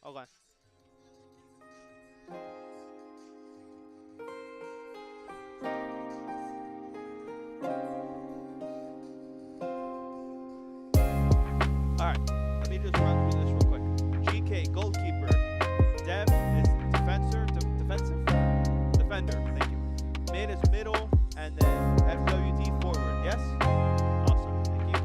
Okay. All right. Let me just run through this real quick. GK goalkeeper. Dev is defensive. Defender. Thank you. Mid is middle, and then FWD forward. Yes. Awesome. Thank you.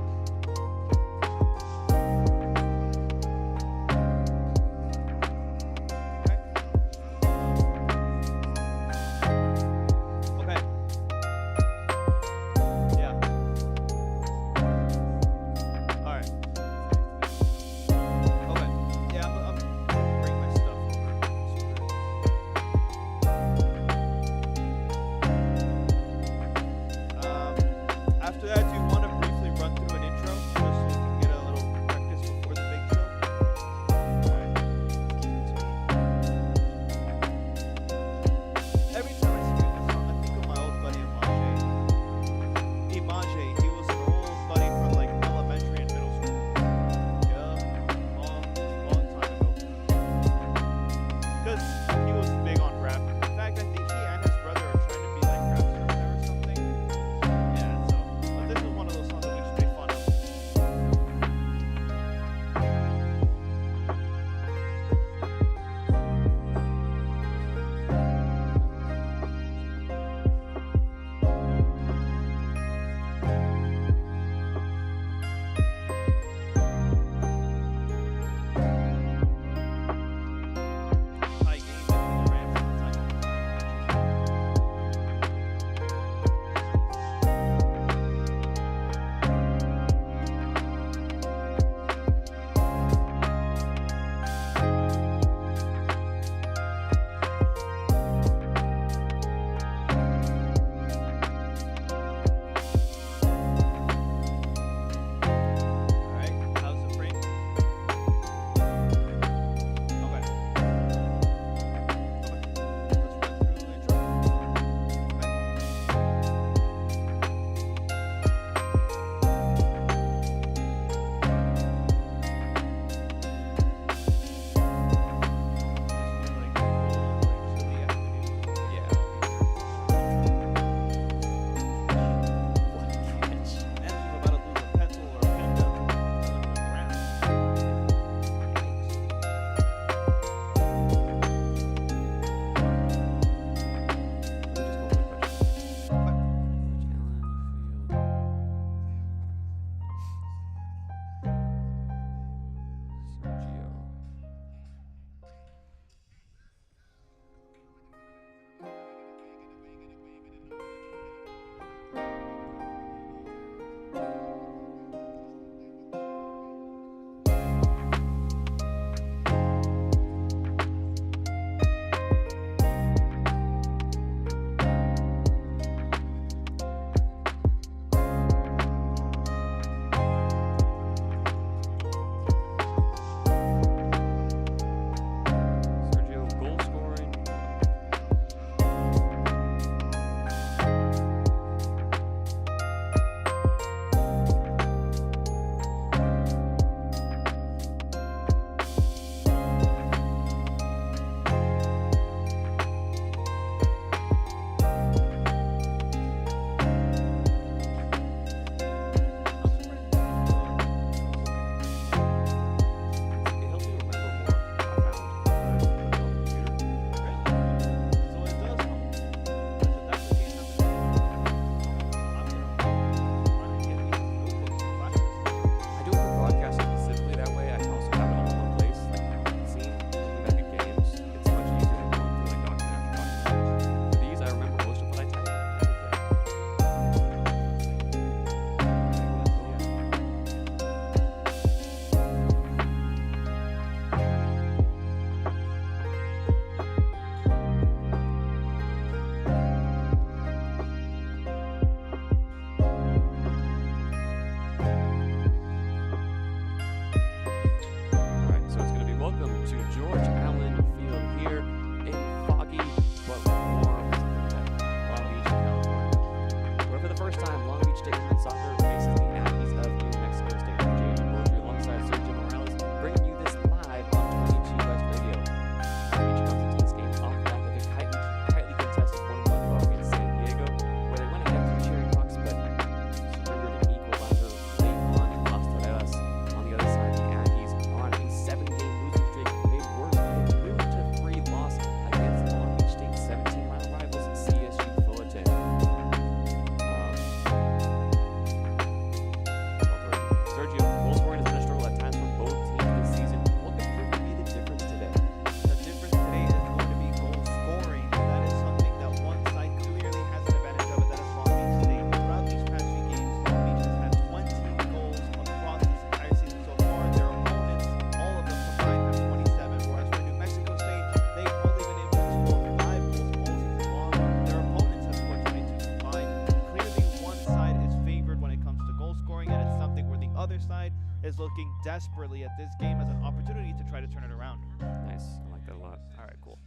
desperately at this game as an opportunity to try to turn it around. Nice. I like that a lot. All right, cool.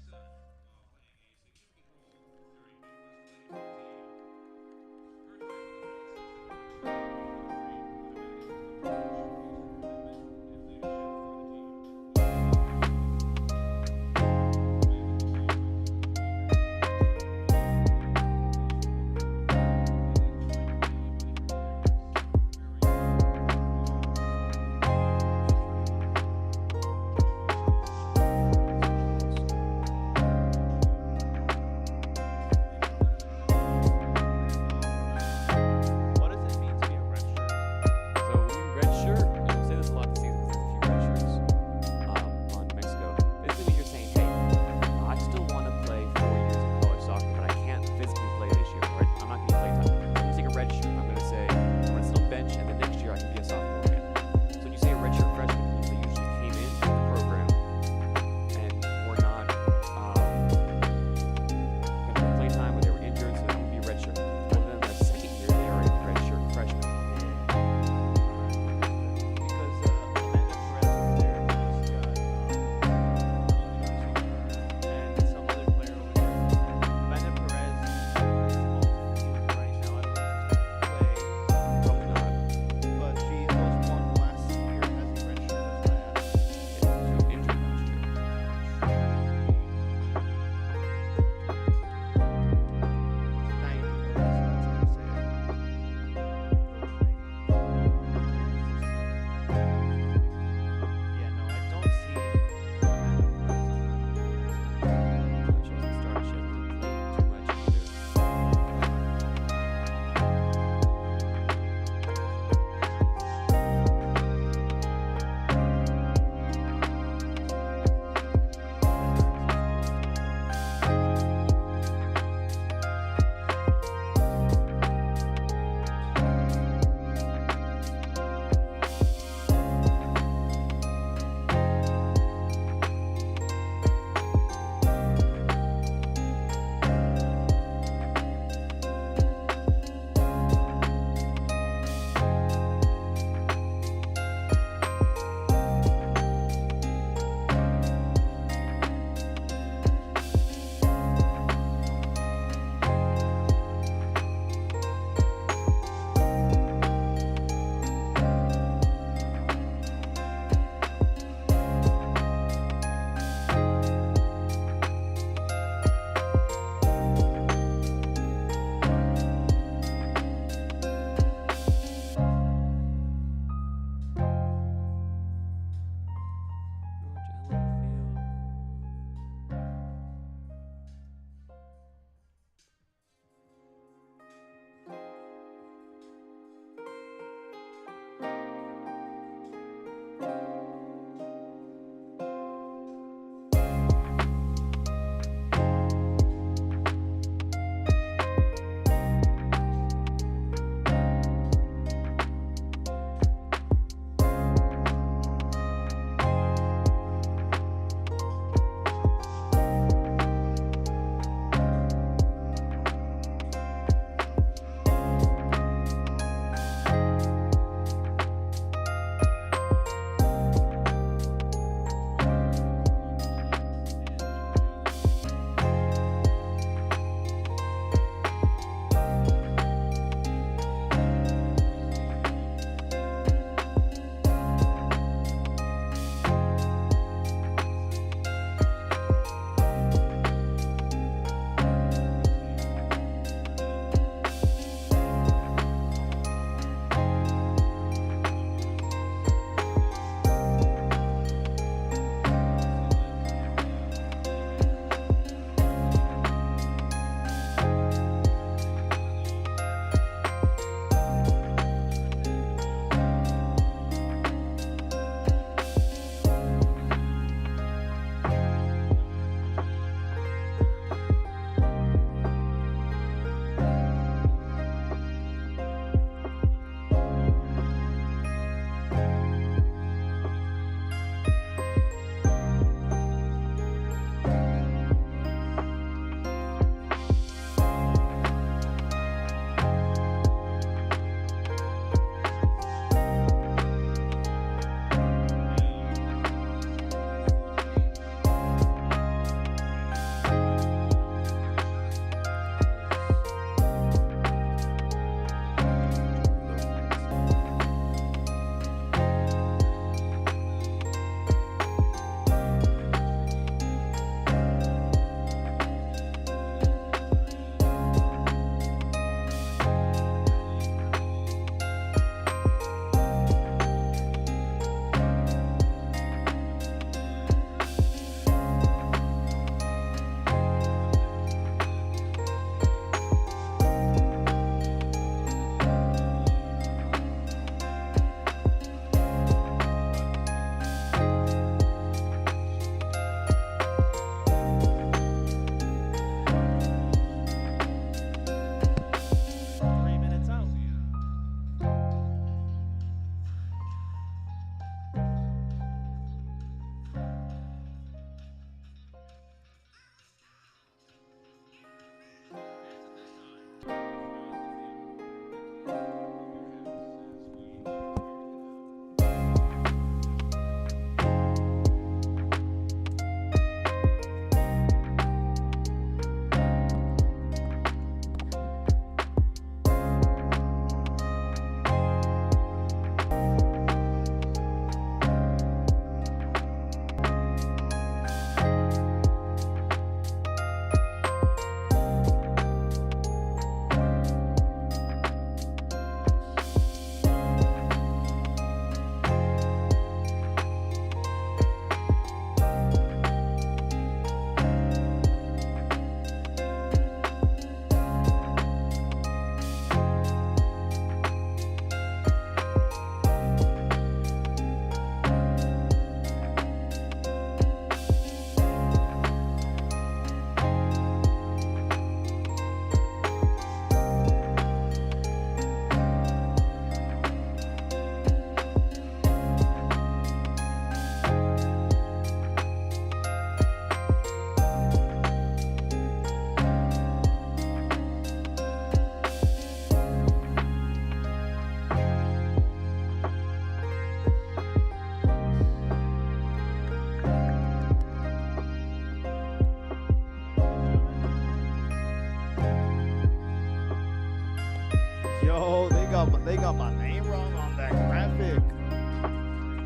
got my name wrong on that graphic.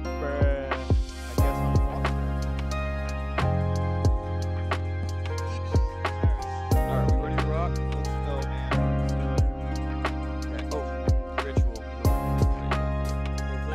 Bruh. I guess I'm wrong. Alright, we ready to rock? Let's go, man. Let's do it. Okay. Oh, ritual. Okay, here we go.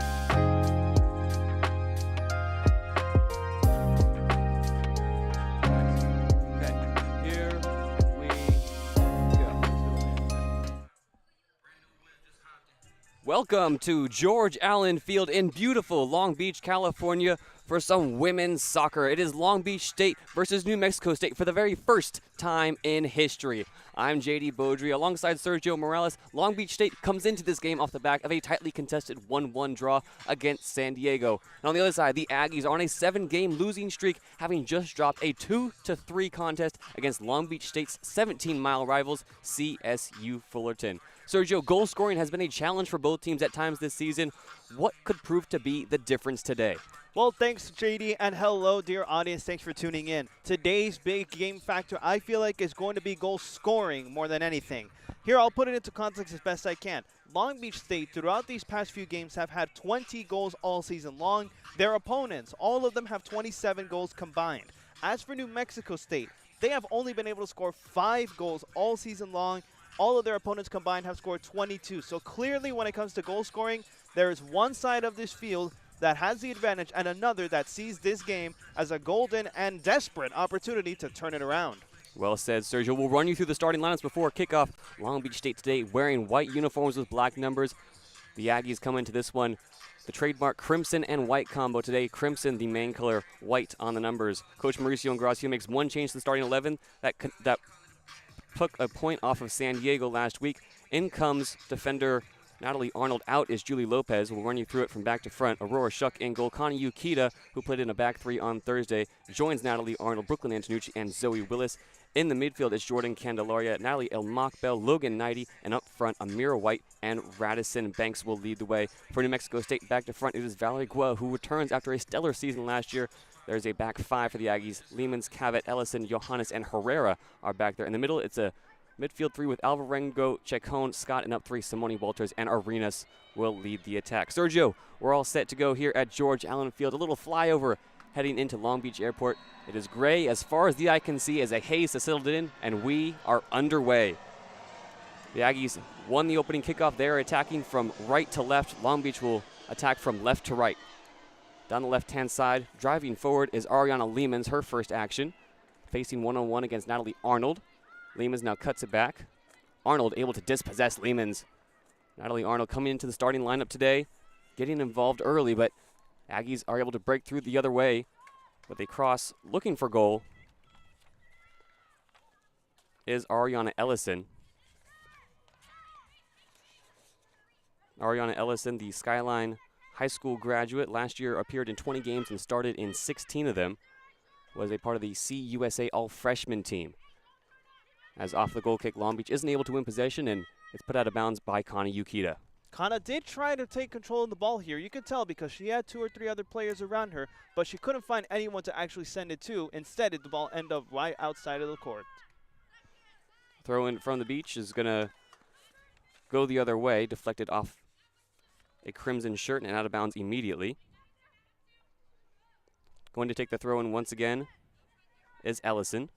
Welcome to George Allen Field in beautiful Long Beach, California for some women's soccer. It is Long Beach State versus New Mexico State for the very first time in history. I'm JayDe Beaudry alongside Sergio Morales. Long Beach State comes into this game off the back of a tightly contested 1-1 draw against San Diego. And on the other side, the Aggies are on a 7-game losing streak, having just dropped a 2-3 contest against Long Beach State's 17-mile rivals, CSU Fullerton. Sergio, goal scoring has been a challenge for both teams at times this season. What could prove to be the difference today? Well, thanks, JayDe, and hello, dear audience. Thanks for tuning in. Today's big game factor, I feel like, is going to be goal scoring more than anything. Here, I'll put it into context as best I can. Long Beach State, throughout these past few games, have had 20 goals all season long. Their opponents, all of them have 27 goals combined. As for New Mexico State, they have only been able to score 5 goals all season long. All of their opponents combined have scored 22. So clearly, when it comes to goal scoring, there is one side of this field that has the advantage and another that sees this game as a golden and desperate opportunity to turn it around. Well said, Sergio. We'll run you through the starting lineups before kickoff. Long Beach State today wearing white uniforms with black numbers. The Aggies come into this one, the trademark crimson and white combo today. Crimson, the main color, white on the numbers. Coach Mauricio Ingracio makes one change to the starting 11 that took a point off of San Diego last week. In comes defender Natalie Arnold. Out is Julie Lopez. We'll run you through it from back to front. Aurora Shuck in goal. Connie Ukita, who played in a back three on Thursday, joins Natalie Arnold, Brooklyn Antonucci, and Zoe Willis. In the midfield is Jordan Candelaria, Natalie Elmockbell, Logan Knighty, and up front, Amira White and Radisson Banks will lead the way. For New Mexico State, back to front, it is Valerie Guo, who returns after a stellar season last year. There's a back five for the Aggies. Lehmans, Cavett, Ellison, Johannes, and Herrera are back there. In the middle, it's a midfield three with Alvarengo, Chacon, Scott, and up three, Simone Walters, and Arenas will lead the attack. Sergio, we're all set to go here at George Allen Field. A little flyover heading into Long Beach Airport. It is gray as far as the eye can see as a haze has settled in, and we are underway. The Aggies won the opening kickoff. They are attacking from right to left. Long Beach will attack from left to right. Down the left-hand side, driving forward is Ariana Lehmans, her first action, facing one-on-one against Natalie Arnold. Lehmans now cuts it back. Arnold able to dispossess Lehmans. Natalie Arnold coming into the starting lineup today, getting involved early, but Aggies are able to break through the other way. But they cross, looking for goal, is Ariana Ellison. Ariana Ellison, the Skyline High School graduate, last year appeared in 20 games and started in 16 of them, was a part of the CUSA All-Freshman team. As off the goal kick, Long Beach isn't able to win possession, and it's put out of bounds by Connie Ukita. Kana did try to take control of the ball here. You could tell because she had 2 or 3 other players around her, but she couldn't find anyone to actually send it to. Instead, the ball ended up right outside of the court. Throw in from the beach is going to go the other way, deflected off a crimson shirt and out of bounds immediately. Going to take the throw in once again is Ellison.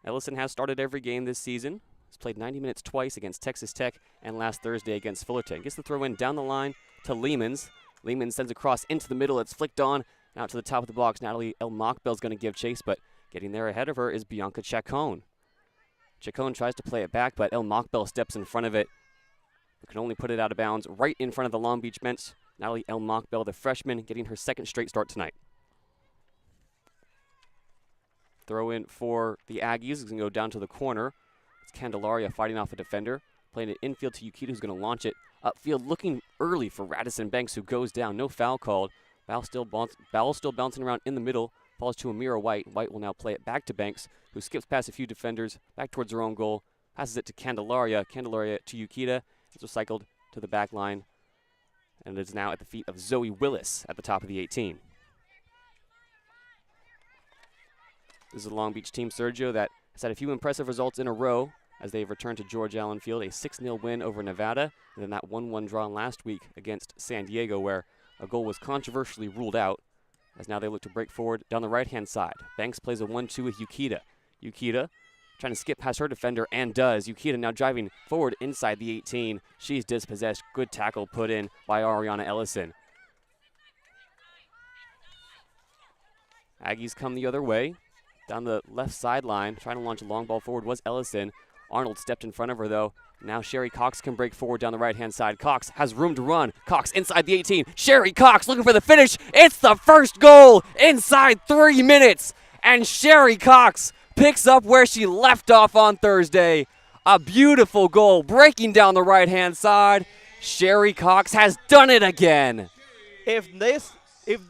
Ellison has started every game this season. He's played 90 minutes twice against Texas Tech and last Thursday against Fullerton. Gets the throw in down the line to Lehmans. Lehmans sends a cross into the middle. It's flicked on out to the top of the box. Natalie Elmockbell is going to give chase, but getting there ahead of her is Bianca Chacon. Chacon tries to play it back, but Elmockbell steps in front of it. But can only put it out of bounds right in front of the Long Beach bench. Natalie Elmockbell, the freshman, getting her second straight start tonight. Throw in for the Aggies is going to go down to the corner. It's Candelaria fighting off a defender. Playing it infield to Ukita, who's going to launch it upfield, looking early for Radisson Banks, who goes down. No foul called. Ball still bouncing around in the middle. Falls to Amira White. White will now play it back to Banks, who skips past a few defenders, back towards her own goal. Passes it to Candelaria. Candelaria to Ukita. It's recycled to the back line. And it is now at the feet of Zoe Willis at the top of the 18. This is a Long Beach team, Sergio, that has had a few impressive results in a row. as they've returned to George Allen Field, a 6-0 win over Nevada, and then that 1-1 draw last week against San Diego where a goal was controversially ruled out, as now they look to break forward down the right-hand side. Banks plays a 1-2 with Yukita. Yukita trying to skip past her defender and does. Yukita now driving forward inside the 18. She's dispossessed. Good tackle put in by Ariana Ellison. Aggies come the other way. Down the left sideline, trying to launch a long ball forward was Ellison. Arnold stepped in front of her though. Now Sherry Cox can break forward down the right-hand side. Cox has room to run. Cox inside the 18. Sherry Cox looking for the finish. It's the first goal inside 3 minutes. And Sherry Cox picks up where she left off on Thursday. A beautiful goal breaking down the right-hand side. Sherry Cox has done it again. If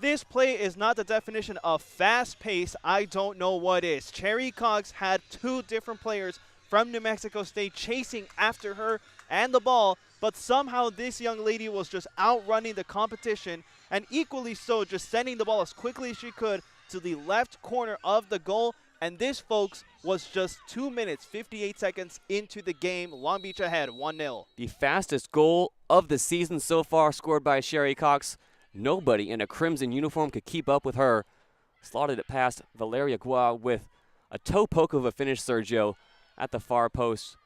this play is not the definition of fast pace, I don't know what is. Sherry Cox had 2 different players from New Mexico State chasing after her and the ball, but somehow this young lady was just outrunning the competition, and equally so just sending the ball as quickly as she could to the left corner of the goal. And this, folks, was just 2 minutes, 58 seconds into the game. Long Beach ahead, 1-0. The fastest goal of the season so far scored by Sherry Cox. Nobody in a crimson uniform could keep up with her. Slotted it past Valeria Gua with a toe poke of a finish, Sergio, at the far post.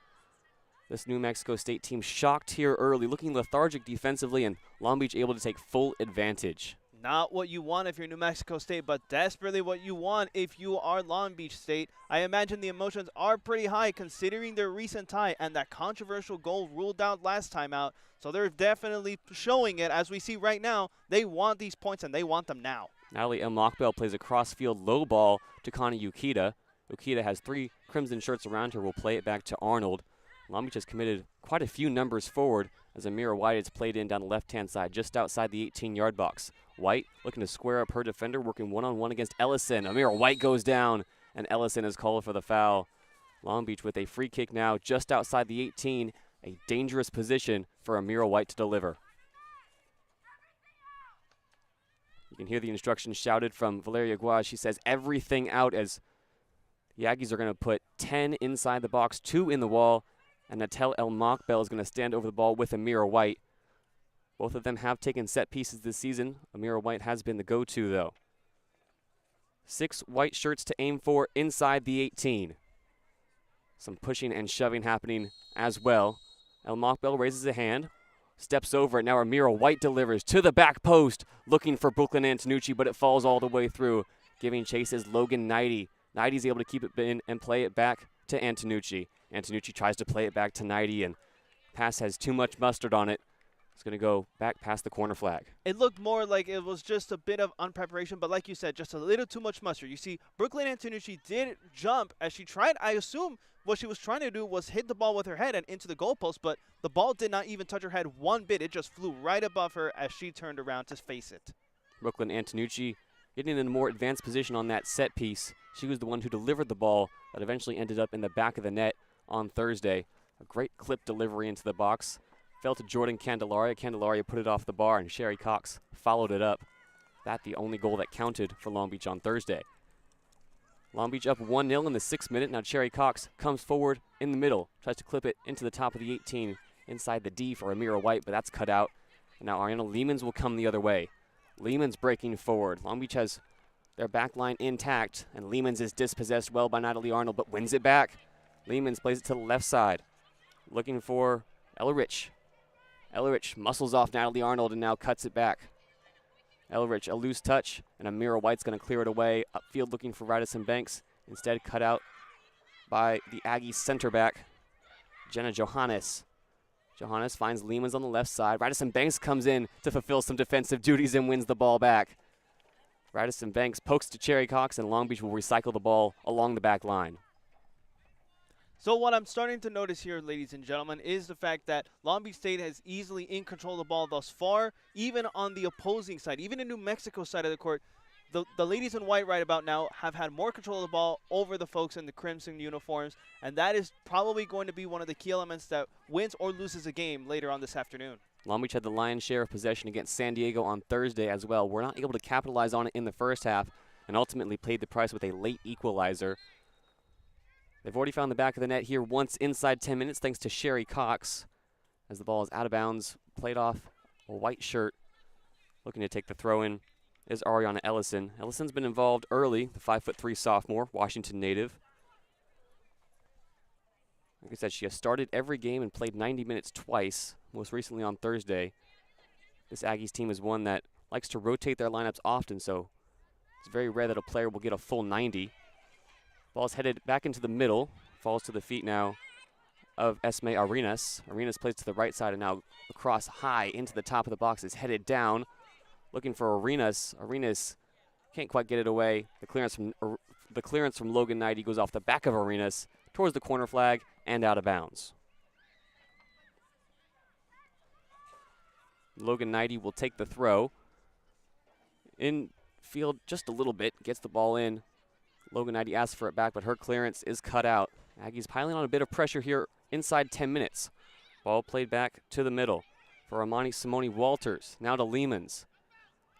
This New Mexico State team shocked here early, looking lethargic defensively, and Long Beach able to take full advantage. Not what you want if you're New Mexico State, but desperately what you want if you are Long Beach State. I imagine the emotions are pretty high considering their recent tie and that controversial goal ruled out last time out. So they're definitely showing it as we see right now. They want these points and they want them now. Natalie M. Lockbell plays a cross-field low ball to Connie Yukita. Yukita has 3 crimson shirts around her. Will play it back to Arnold. Long Beach has committed quite a few numbers forward as Amira White is played in down the left-hand side just outside the 18-yard box. White looking to square up her defender, working one-on-one against Ellison. Amira White goes down, and Ellison is called for the foul. Long Beach with a free kick now just outside the 18, a dangerous position for Amira White to deliver. You can hear the instructions shouted from Valeria Gua. She says everything out as the Aggies are going to put 10 inside the box, 2 in the wall, and Natel El Mockbell is going to stand over the ball with Amira White. Both of them have taken set pieces this season. Amira White has been the go-to, though. 6 white shirts to aim for inside the 18. Some pushing and shoving happening as well. El Mockbell raises a hand, steps over it. Now Amira White delivers to the back post, looking for Brooklyn Antonucci, but it falls all the way through. Giving chase is Logan Knighty. Knighty's able to keep it in and play it back to Antonucci. Antonucci tries to play it back to Knighty, and pass has too much mustard on it. It's going to go back past the corner flag. It looked more like it was just a bit of unpreparation, but like you said, just a little too much mustard. You see, Brooklyn Antonucci did jump as she tried. I assume what she was trying to do was hit the ball with her head and into the goalpost, but the ball did not even touch her head one bit. It just flew right above her as she turned around to face it. Brooklyn Antonucci getting in a more advanced position on that set piece. She was the one who delivered the ball that eventually ended up in the back of the net on Thursday. A great clip delivery into the box. Fell to Jordan Candelaria. Candelaria put it off the bar, and Sherry Cox followed it up. That the only goal that counted for Long Beach on Thursday. Long Beach up 1-0 in the 6th minute. Now Sherry Cox comes forward in the middle. Tries to clip it into the top of the 18 inside the D for Amira White, but that's cut out. And now Ariana Lehmans will come the other way. Lehmans breaking forward. Long Beach has their back line intact, and Lehmans is dispossessed well by Natalie Arnold, but wins it back. Lehmans plays it to the left side. Looking for Ella Rich. Ella Rich muscles off Natalie Arnold and now cuts it back. Ella Rich, a loose touch, and Amira White's going to clear it away. Upfield looking for Radisson Banks. Instead cut out by the Aggies center back, Jenna Johannes. Johannes finds Lehmans on the left side. Radisson Banks comes in to fulfill some defensive duties and wins the ball back. Radisson Banks pokes to Sherry Cox, and Long Beach will recycle the ball along the back line. So what I'm starting to notice here, ladies and gentlemen, is the fact that Long Beach State has easily in control of the ball thus far, even on the opposing side, even in New Mexico side of the court. The ladies in white right about now have had more control of the ball over the folks in the crimson uniforms, and that is probably going to be one of the key elements that wins or loses a game later on this afternoon. Long Beach had the lion's share of possession against San Diego on Thursday as well. We're not able to capitalize on it in the first half and ultimately paid the price with a late equalizer. They've already found the back of the net here once inside 10 minutes thanks to Sherry Cox as the ball is out of bounds, played off a white shirt. Looking to take the throw in is Ariana Ellison. Ellison's been involved early, the 5'3" sophomore, Washington native. Like I said, she has started every game and played 90 minutes twice, most recently on Thursday. This Aggies team is one that likes to rotate their lineups often, so it's very rare that a player will get a full 90. Ball's headed back into the middle, falls to the feet now of Esme Arenas. Arenas plays to the right side and now across high into the top of the box, is headed down. Looking for Arenas. Arenas can't quite get it away. The clearance from Logan Knighty goes off the back of Arenas towards the corner flag and out of bounds. Logan Knighty will take the throw. In field just a little bit, gets the ball in. Logan Knighty asks for it back, but her clearance is cut out. Aggies piling on a bit of pressure here inside 10 minutes. Ball played back to the middle for Amani Simone Walters. Now to Lehmans.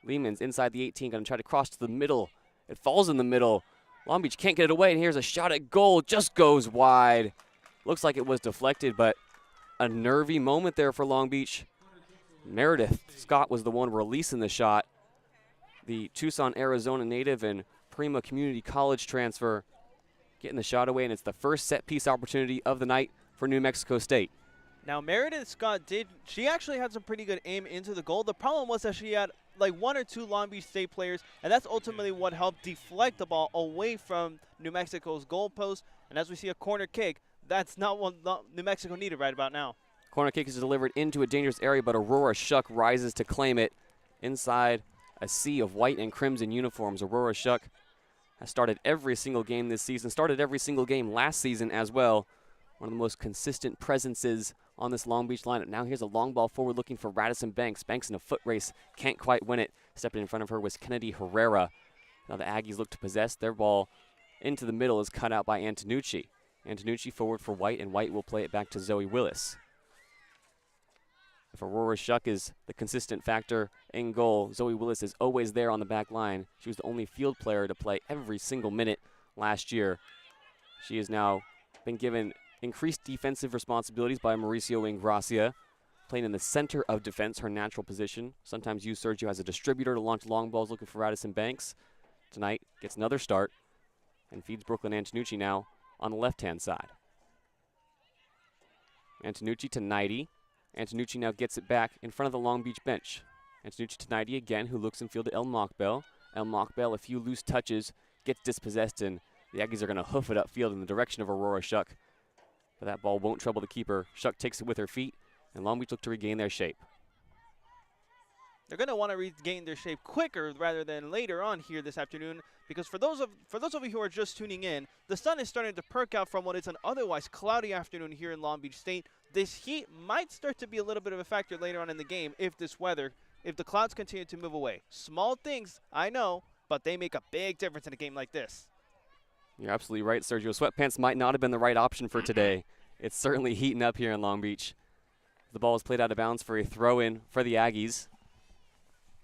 Lehmans inside the 18, going to try to cross to the middle. It falls in the middle. Long Beach can't get it away, and here's a shot at goal. Just goes wide. Looks like it was deflected, but a nervy moment there for Long Beach. Meredith Scott was the one releasing the shot. The Tucson, Arizona native and Prima Community College transfer getting the shot away, and it's the first set-piece opportunity of the night for New Mexico State. Now, Meredith Scott she actually had some pretty good aim into the goal. The problem was that she had like one or two Long Beach State players, and that's ultimately what helped deflect the ball away from New Mexico's goalpost. And as we see a corner kick, that's not what New Mexico needed right about now. Corner kick is delivered into a dangerous area, but Aurora Shuck rises to claim it inside a sea of white and crimson uniforms. Aurora Shuck has started every single game this season, started every single game last season as well. One of the most consistent presences on this Long Beach lineup. Now here's a long ball forward looking for Radisson Banks. Banks in a foot race, can't quite win it. Stepping in front of her was Kennedy Herrera. Now the Aggies look to possess. Their ball into the middle is cut out by Antonucci. Antonucci forward for White, and White will play it back to Zoe Willis. If Aurora Shuck is the consistent factor in goal, Zoe Willis is always there on the back line. She was the only field player to play every single minute last year. She has now been given increased defensive responsibilities by Mauricio Ingracia, playing in the center of defense, her natural position. Sometimes use Sergio as a distributor to launch long balls looking for Radisson Banks. Tonight gets another start and feeds Brooklyn Antonucci now on the left-hand side. Antonucci to Knighty. Antonucci now gets it back in front of the Long Beach bench. Antonucci to Knighty again, who looks in field to El Mockbell. El Mockbell, a few loose touches, gets dispossessed, and the Aggies are going to hoof it upfield in the direction of Aurora Shuck. But that ball won't trouble the keeper. Shuck takes it with her feet, and Long Beach look to regain their shape. They're going to want to regain their shape quicker rather than later on here this afternoon, because for those of you who are just tuning in, the sun is starting to perk out from what is an otherwise cloudy afternoon here in Long Beach State. This heat might start to be a little bit of a factor later on in the game if the clouds continue to move away. Small things, I know, but they make a big difference in a game like this. You're absolutely right, Sergio. Sweatpants might not have been the right option for today. It's certainly heating up here in Long Beach. The ball is played out of bounds for a throw-in for the Aggies.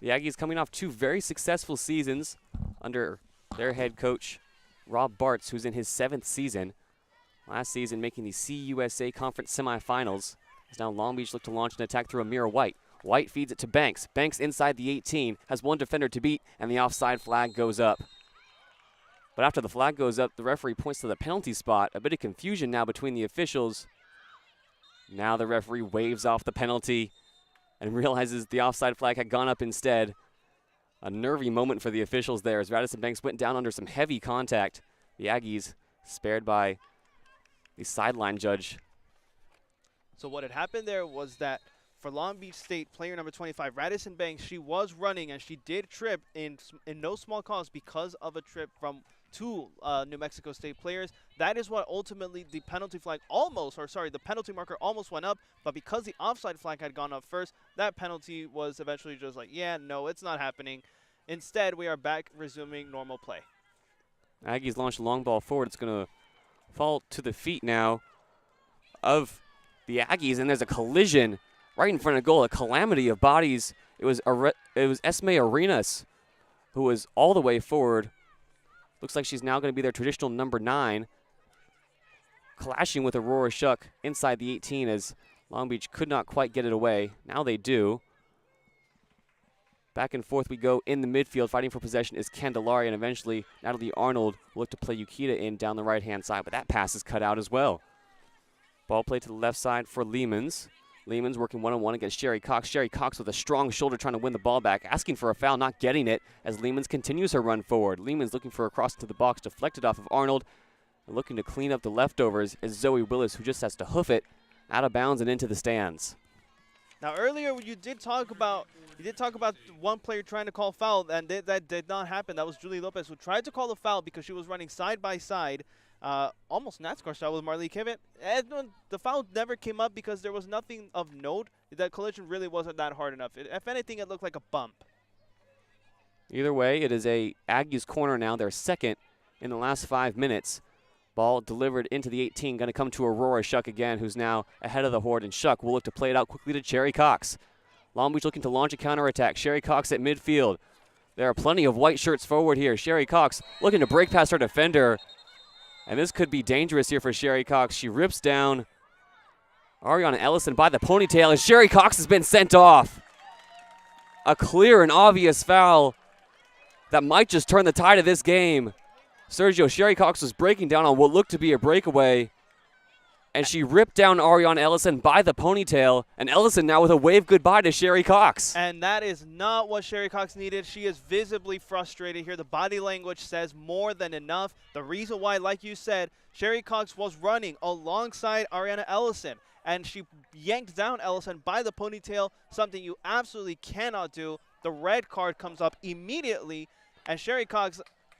The Aggies coming off two very successful seasons under their head coach, Rob Bartz, who's in his 7th season. Last season making the CUSA Conference semifinals. As now Long Beach look to launch an attack through Amira White. White feeds it to Banks. Banks inside the 18, has one defender to beat, and the offside flag goes up. But after the flag goes up, the referee points to the penalty spot. A bit of confusion now between the officials. Now the referee waves off the penalty and realizes the offside flag had gone up instead. A nervy moment for the officials there as Radisson Banks went down under some heavy contact. The Aggies spared by the sideline judge. So what had happened there was that for Long Beach State, player number 25, Radisson Banks, she was running and she did trip in no small cause because of a trip from two New Mexico State players. That is what ultimately the penalty marker almost went up, but because the offside flag had gone up first, that penalty was eventually just like, yeah, no, it's not happening. Instead, we are back resuming normal play. Aggies launch a long ball forward. It's going to fall to the feet now of the Aggies, and there's a collision right in front of goal, a calamity of bodies. It was Esme Arenas who was all the way forward. Looks like she's now going to be their traditional number 9. clashing with Aurora Shuck inside the 18 as Long Beach could not quite get it away. Now they do. Back and forth we go in the midfield. Fighting for possession is Candelaria, and eventually Natalie Arnold will look to play Yukita in down the right-hand side, but that pass is cut out as well. Ball play to the left side for Lehmans. Lehmans working one-on-one against Sherry Cox. Sherry Cox with a strong shoulder trying to win the ball back, asking for a foul, not getting it as Lehmans continues her run forward. Lehmans looking for a cross to the box, deflected off of Arnold, and looking to clean up the leftovers is Zoe Willis, who just has to hoof it out of bounds and into the stands. Now earlier you did talk about one player trying to call foul, and that did not happen. That was Julie Lopez, who tried to call the foul because she was running side by side, almost NASCAR style with Marlee Kivett. And the foul never came up because there was nothing of note. That collision really wasn't that hard enough. If anything, it looked like a bump. Either way, it is a Aggies corner now. They're second in the last 5 minutes. Ball delivered into the 18, going to come to Aurora Shuck again, who's now ahead of the horde, and Shuck will look to play it out quickly to Sherry Cox. Long Beach looking to launch a counterattack. Sherry Cox at midfield. There are plenty of white shirts forward here. Sherry Cox looking to break past her defender, and this could be dangerous here for Sherry Cox. She rips down Ariana Ellison by the ponytail, and Sherry Cox has been sent off. A clear and obvious foul that might just turn the tide of this game. Sergio, Sherry Cox was breaking down on what looked to be a breakaway, and she ripped down Ariana Ellison by the ponytail, and Ellison now with a wave goodbye to Sherry Cox. And that is not what Sherry Cox needed. She is visibly frustrated here. The body language says more than enough. The reason why, like you said, Sherry Cox was running alongside Ariana Ellison, and she yanked down Ellison by the ponytail, something you absolutely cannot do. The red card comes up immediately, and Sherry Cox,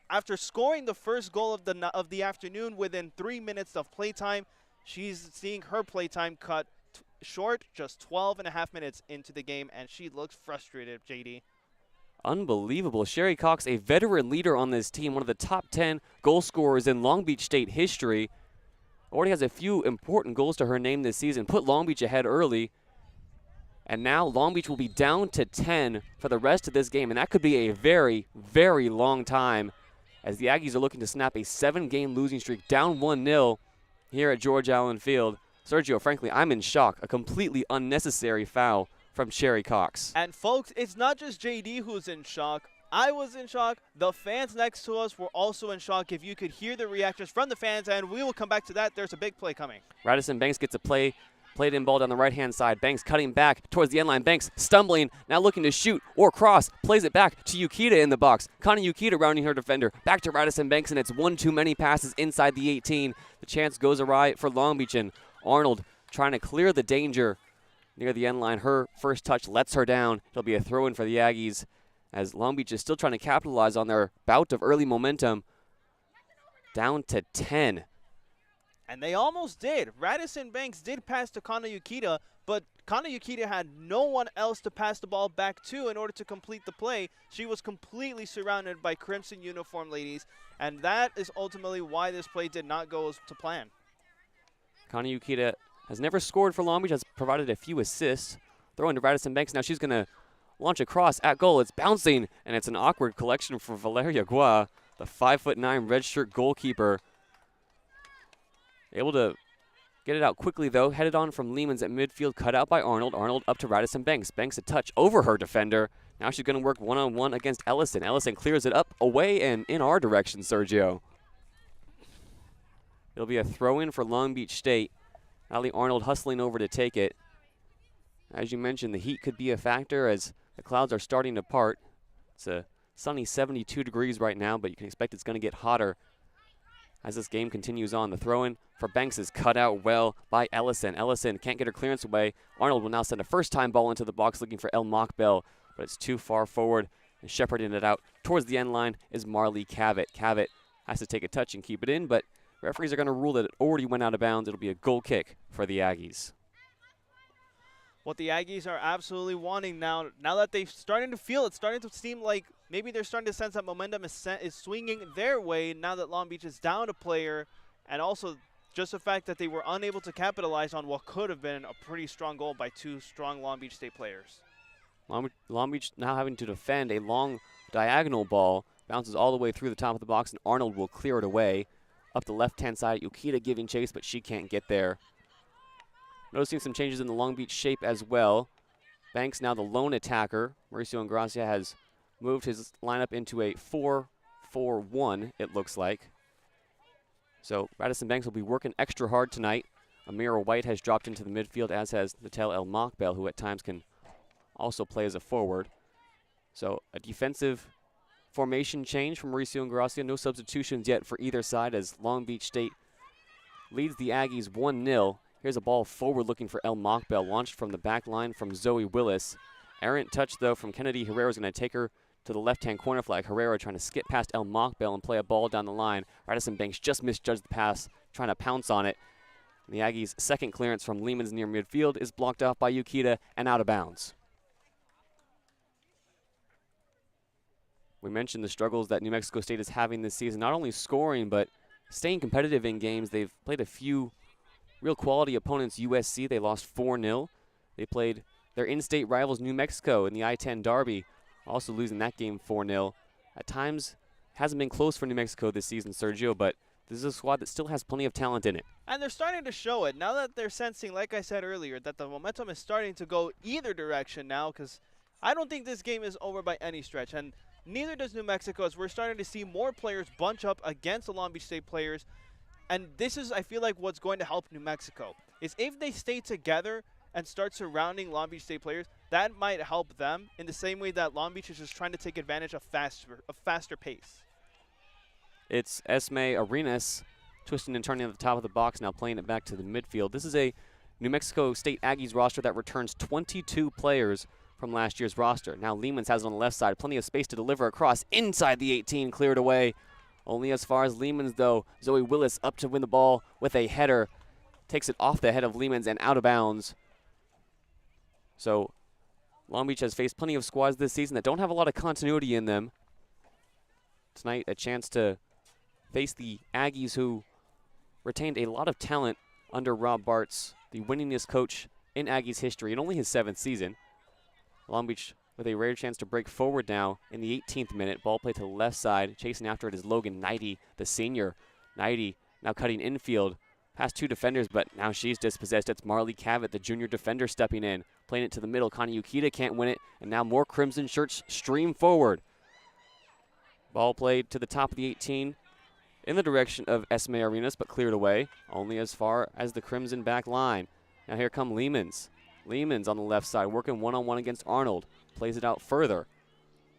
after scoring the first goal of the afternoon within 3 minutes of playtime, she's seeing her playtime cut short, just 12.5 minutes into the game, and she looks frustrated, JayDe. Unbelievable. Sherry Cox, a veteran leader on this team, one of the top 10 goal scorers in Long Beach State history. Already has a few important goals to her name this season, put Long Beach ahead early, and now Long Beach will be down to 10 for the rest of this game, and that could be a very, very long time as the Aggies are looking to snap a 7-game losing streak, down 1-0 here at George Allen Field. Sergio, frankly, I'm in shock. A completely unnecessary foul from Sherry Cox. And folks, it's not just JayDe who's in shock. I was in shock. The fans next to us were also in shock. If you could hear the reactions from the fans, and we will come back to that. There's a big play coming. Radisson Banks gets a played in ball down the right-hand side. Banks cutting back towards the end line. Banks stumbling, now looking to shoot or cross. Plays it back to Yukita in the box. Connie Yukita rounding her defender. Back to Radisson Banks, and it's one too many passes inside the 18. The chance goes awry for Long Beach, and Arnold trying to clear the danger near the end line. Her first touch lets her down. It'll be a throw-in for the Aggies as Long Beach is still trying to capitalize on their bout of early momentum. Down to 10. And they almost did. Radisson Banks did pass to Kana Yukita, but Kana Yukita had no one else to pass the ball back to in order to complete the play. She was completely surrounded by Crimson uniform ladies, and that is ultimately why this play did not go as to plan. Kana Yukita has never scored for Long Beach, has provided a few assists. Throwing to Radisson Banks. Now she's going to launch a cross at goal. It's bouncing, and it's an awkward collection for Valeria Gua, the 5'9" redshirt goalkeeper. Able to get it out quickly, though. Headed on from Lehmans at midfield, cut out by Arnold. Arnold up to Radisson Banks. Banks a touch over her defender. Now she's going to work one-on-one against Ellison. Ellison clears it up, away, and in our direction, Sergio. It'll be a throw-in for Long Beach State. Ali Arnold hustling over to take it. As you mentioned, the heat could be a factor as the clouds are starting to part. It's a sunny 72 degrees right now, but you can expect it's going to get hotter as this game continues on. The throw-in for Banks is cut out well by Ellison. Ellison can't get her clearance away. Arnold will now send a first-time ball into the box looking for El Mockbell, but it's too far forward, and shepherding it out towards the end line is Marlee Cavett. Cavett has to take a touch and keep it in, but referees are going to rule that it already went out of bounds. It'll be a goal kick for the Aggies. What the Aggies are absolutely wanting now that they've started to feel, it's starting to seem like maybe they're starting to sense that momentum is swinging their way now that Long Beach is down a player, and also just the fact that they were unable to capitalize on what could have been a pretty strong goal by two strong Long Beach State players. Long Beach now having to defend a long diagonal ball. Bounces all the way through the top of the box, and Arnold will clear it away. up the left-hand side. Yukita giving chase, but she can't get there. Noticing some changes in the Long Beach shape as well. Banks now the lone attacker. Mauricio Ingracia has moved his lineup into a 4-4-1, it looks like. So Radisson Banks will be working extra hard tonight. Amira White has dropped into the midfield, as has Natel El Mokbel, who at times can also play as a forward. So a defensive formation change from Mauricio Ingracia. No substitutions yet for either side as Long Beach State leads the Aggies 1-0. Here's a ball forward looking for El Mokbel, launched from the back line from Zoe Willis. Errant touch, though, from Kennedy Herrera is going to take her to the left-hand corner flag. Herrera trying to skip past El Mokbel and play a ball down the line. Radisson Banks just misjudged the pass, trying to pounce on it. And the Aggies' second clearance from Lehman's near midfield is blocked off by Yukita and out of bounds. We mentioned the struggles that New Mexico State is having this season, not only scoring, but staying competitive in games. They've played a few real quality opponents. USC, they lost 4-0. They played their in-state rivals New Mexico in the I-10 Derby, also losing that game 4-0. At times, hasn't been close for New Mexico this season, Sergio, but this is a squad that still has plenty of talent in it. And they're starting to show it now that they're sensing, like I said earlier, that the momentum is starting to go either direction now, because I don't think this game is over by any stretch, and neither does New Mexico, as we're starting to see more players bunch up against the Long Beach State players. And this is, I feel like, what's going to help New Mexico, is if they stay together and start surrounding Long Beach State players, that might help them in the same way that Long Beach is just trying to take advantage of faster pace. It's Esme Arenas twisting and turning at the top of the box, now playing it back to the midfield. This is a New Mexico State Aggies roster that returns 22 players from last year's roster. Now Lehman's has it on the left side, plenty of space to deliver across inside the 18, cleared away. Only as far as Lehman's, though. Zoe Willis up to win the ball with a header. Takes it off the head of Lehman's and out of bounds. So Long Beach has faced plenty of squads this season that don't have a lot of continuity in them. Tonight, a chance to face the Aggies, who retained a lot of talent under Rob Bartz, the winningest coach in Aggies history in only his 7th season. Long Beach with a rare chance to break forward now in the 18th minute. Ball played to the left side. Chasing after it is Logan Knighty, the senior. Knighty now cutting infield past 2 defenders, but now she's dispossessed. It's Marley Cavett, the junior defender, stepping in. Playing it to the middle. Connie Yukita can't win it, and now more Crimson shirts stream forward. Ball played to the top of the 18 in the direction of Esme Arenas, but cleared away only as far as the Crimson back line. Now here come Lehman's. Lehman's on the left side, working one-on-one against Arnold. Plays it out further.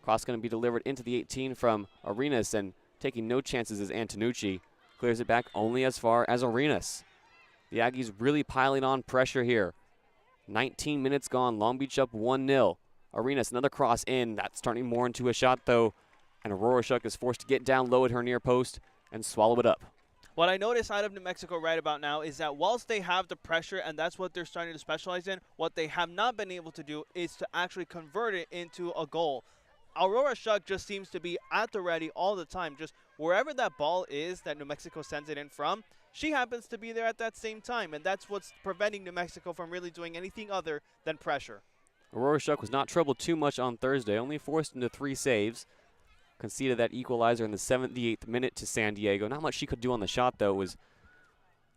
Cross going to be delivered into the 18 from Arenas, and taking no chances is Antonucci. Clears it back only as far as Arenas. The Aggies really piling on pressure here. 19 minutes gone, Long Beach up 1-0. Arenas, another cross in. That's turning more into a shot, though. And Aurora Shuck is forced to get down low at her near post and swallow it up. What I notice out of New Mexico right about now is that whilst they have the pressure, and that's what they're starting to specialize in, what they have not been able to do is to actually convert it into a goal. Aurora Shuck just seems to be at the ready all the time. Just wherever that ball is that New Mexico sends it in from, she happens to be there at that same time, and that's what's preventing New Mexico from really doing anything other than pressure. Aurora Shuck was not troubled too much on Thursday, only forced into 3 saves. Conceded that equalizer in the 78th minute to San Diego. Not much she could do on the shot, though. It was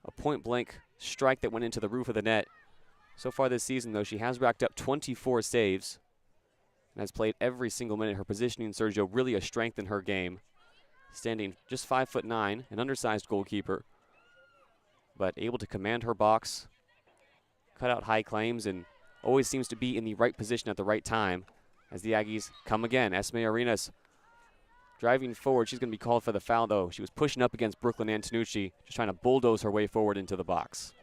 a point-blank strike that went into the roof of the net. So far this season, though, she has racked up 24 saves and has played every single minute. Her positioning, Sergio, really a strength in her game. Standing just 5'9", an undersized goalkeeper, but able to command her box, cut out high claims, and always seems to be in the right position at the right time as the Aggies come again. Esme Arenas driving forward. She's going to be called for the foul, though. She was pushing up against Brooklyn Antonucci, just trying to bulldoze her way forward into the box.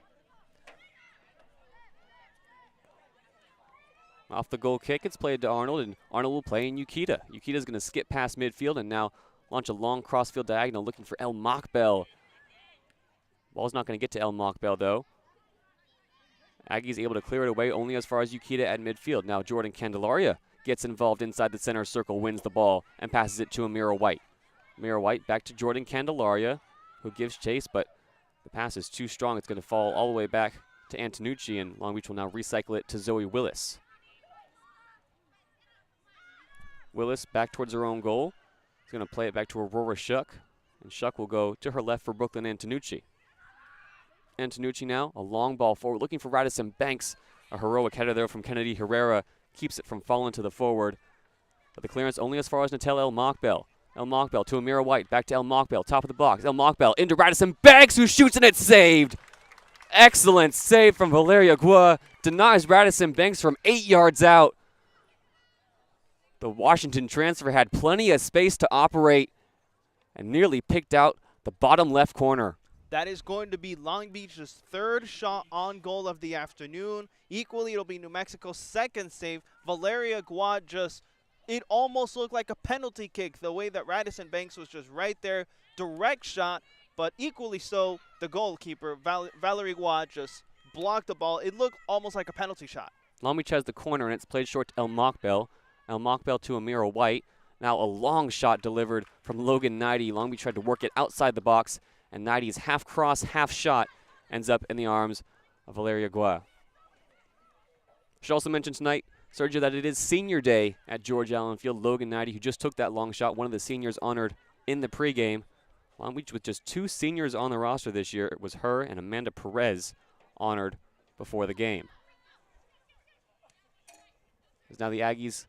Off the goal kick, it's played to Arnold, and Arnold will play in Yukita. Yukita's going to skip past midfield and now launch a long crossfield diagonal looking for El Mokbel. Ball's not going to get to El Mokbel, though. Aggies able to clear it away only as far as Yukita at midfield. Now Jordan Candelaria gets involved inside the center circle, wins the ball, and passes it to Amira White. Amira White back to Jordan Candelaria, who gives chase, but the pass is too strong. It's going to fall all the way back to Antonucci, and Long Beach will now recycle it to Zoe Willis. Willis back towards her own goal. He's going to play it back to Aurora Shuck. And Shuck will go to her left for Brooklyn Antonucci. Antonucci now, a long ball forward, looking for Radisson Banks. A heroic header there from Kennedy Herrera keeps it from falling to the forward. But the clearance only as far as Natel El Mockbel. El Mockbel to Amira White, back to El Mockbel, top of the box. El Mockbel into Radisson Banks, who shoots and it's saved. Excellent save from Valeria Gua. Denies Radisson Banks from 8 yards out. The Washington transfer had plenty of space to operate and nearly picked out the bottom left corner. That is going to be Long Beach's third shot on goal of the afternoon. Equally, it'll be New Mexico's second save. Valeria Gua just, it almost looked like a penalty kick, the way that Radisson Banks was just right there. Direct shot, but equally so, the goalkeeper, Valerie Gua, just blocked the ball. It looked almost like a penalty shot. Long Beach has the corner, and it's played short to El Mockbel. El Mockbel to Amira White. Now a long shot delivered from Logan Knighty. Long Beach tried to work it outside the box, and Knighty's half cross, half shot ends up in the arms of Valeria Gua. Should also mention tonight, Sergio, that it is senior day at George Allen Field. Logan Knighty, who just took that long shot, one of the seniors honored in the pregame. Long Beach with just 2 seniors on the roster this year. It was her and Amanda Perez honored before the game. As now the Aggies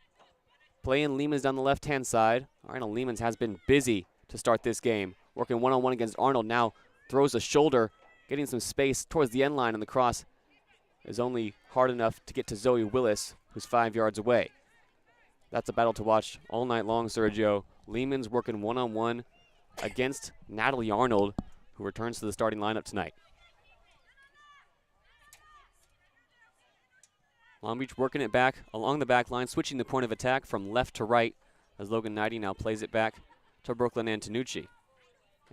playing Lehmans down the left-hand side. Arnold Lehmans has been busy to start this game. Working one-on-one against Arnold, now throws a shoulder, getting some space towards the end line, and the cross is only hard enough to get to Zoe Willis, who's 5 yards away. That's a battle to watch all night long, Sergio. Lehmans working one-on-one against Natalie Arnold, who returns to the starting lineup tonight. Long Beach working it back along the back line, switching the point of attack from left to right as Logan Knighty now plays it back to Brooklyn Antonucci.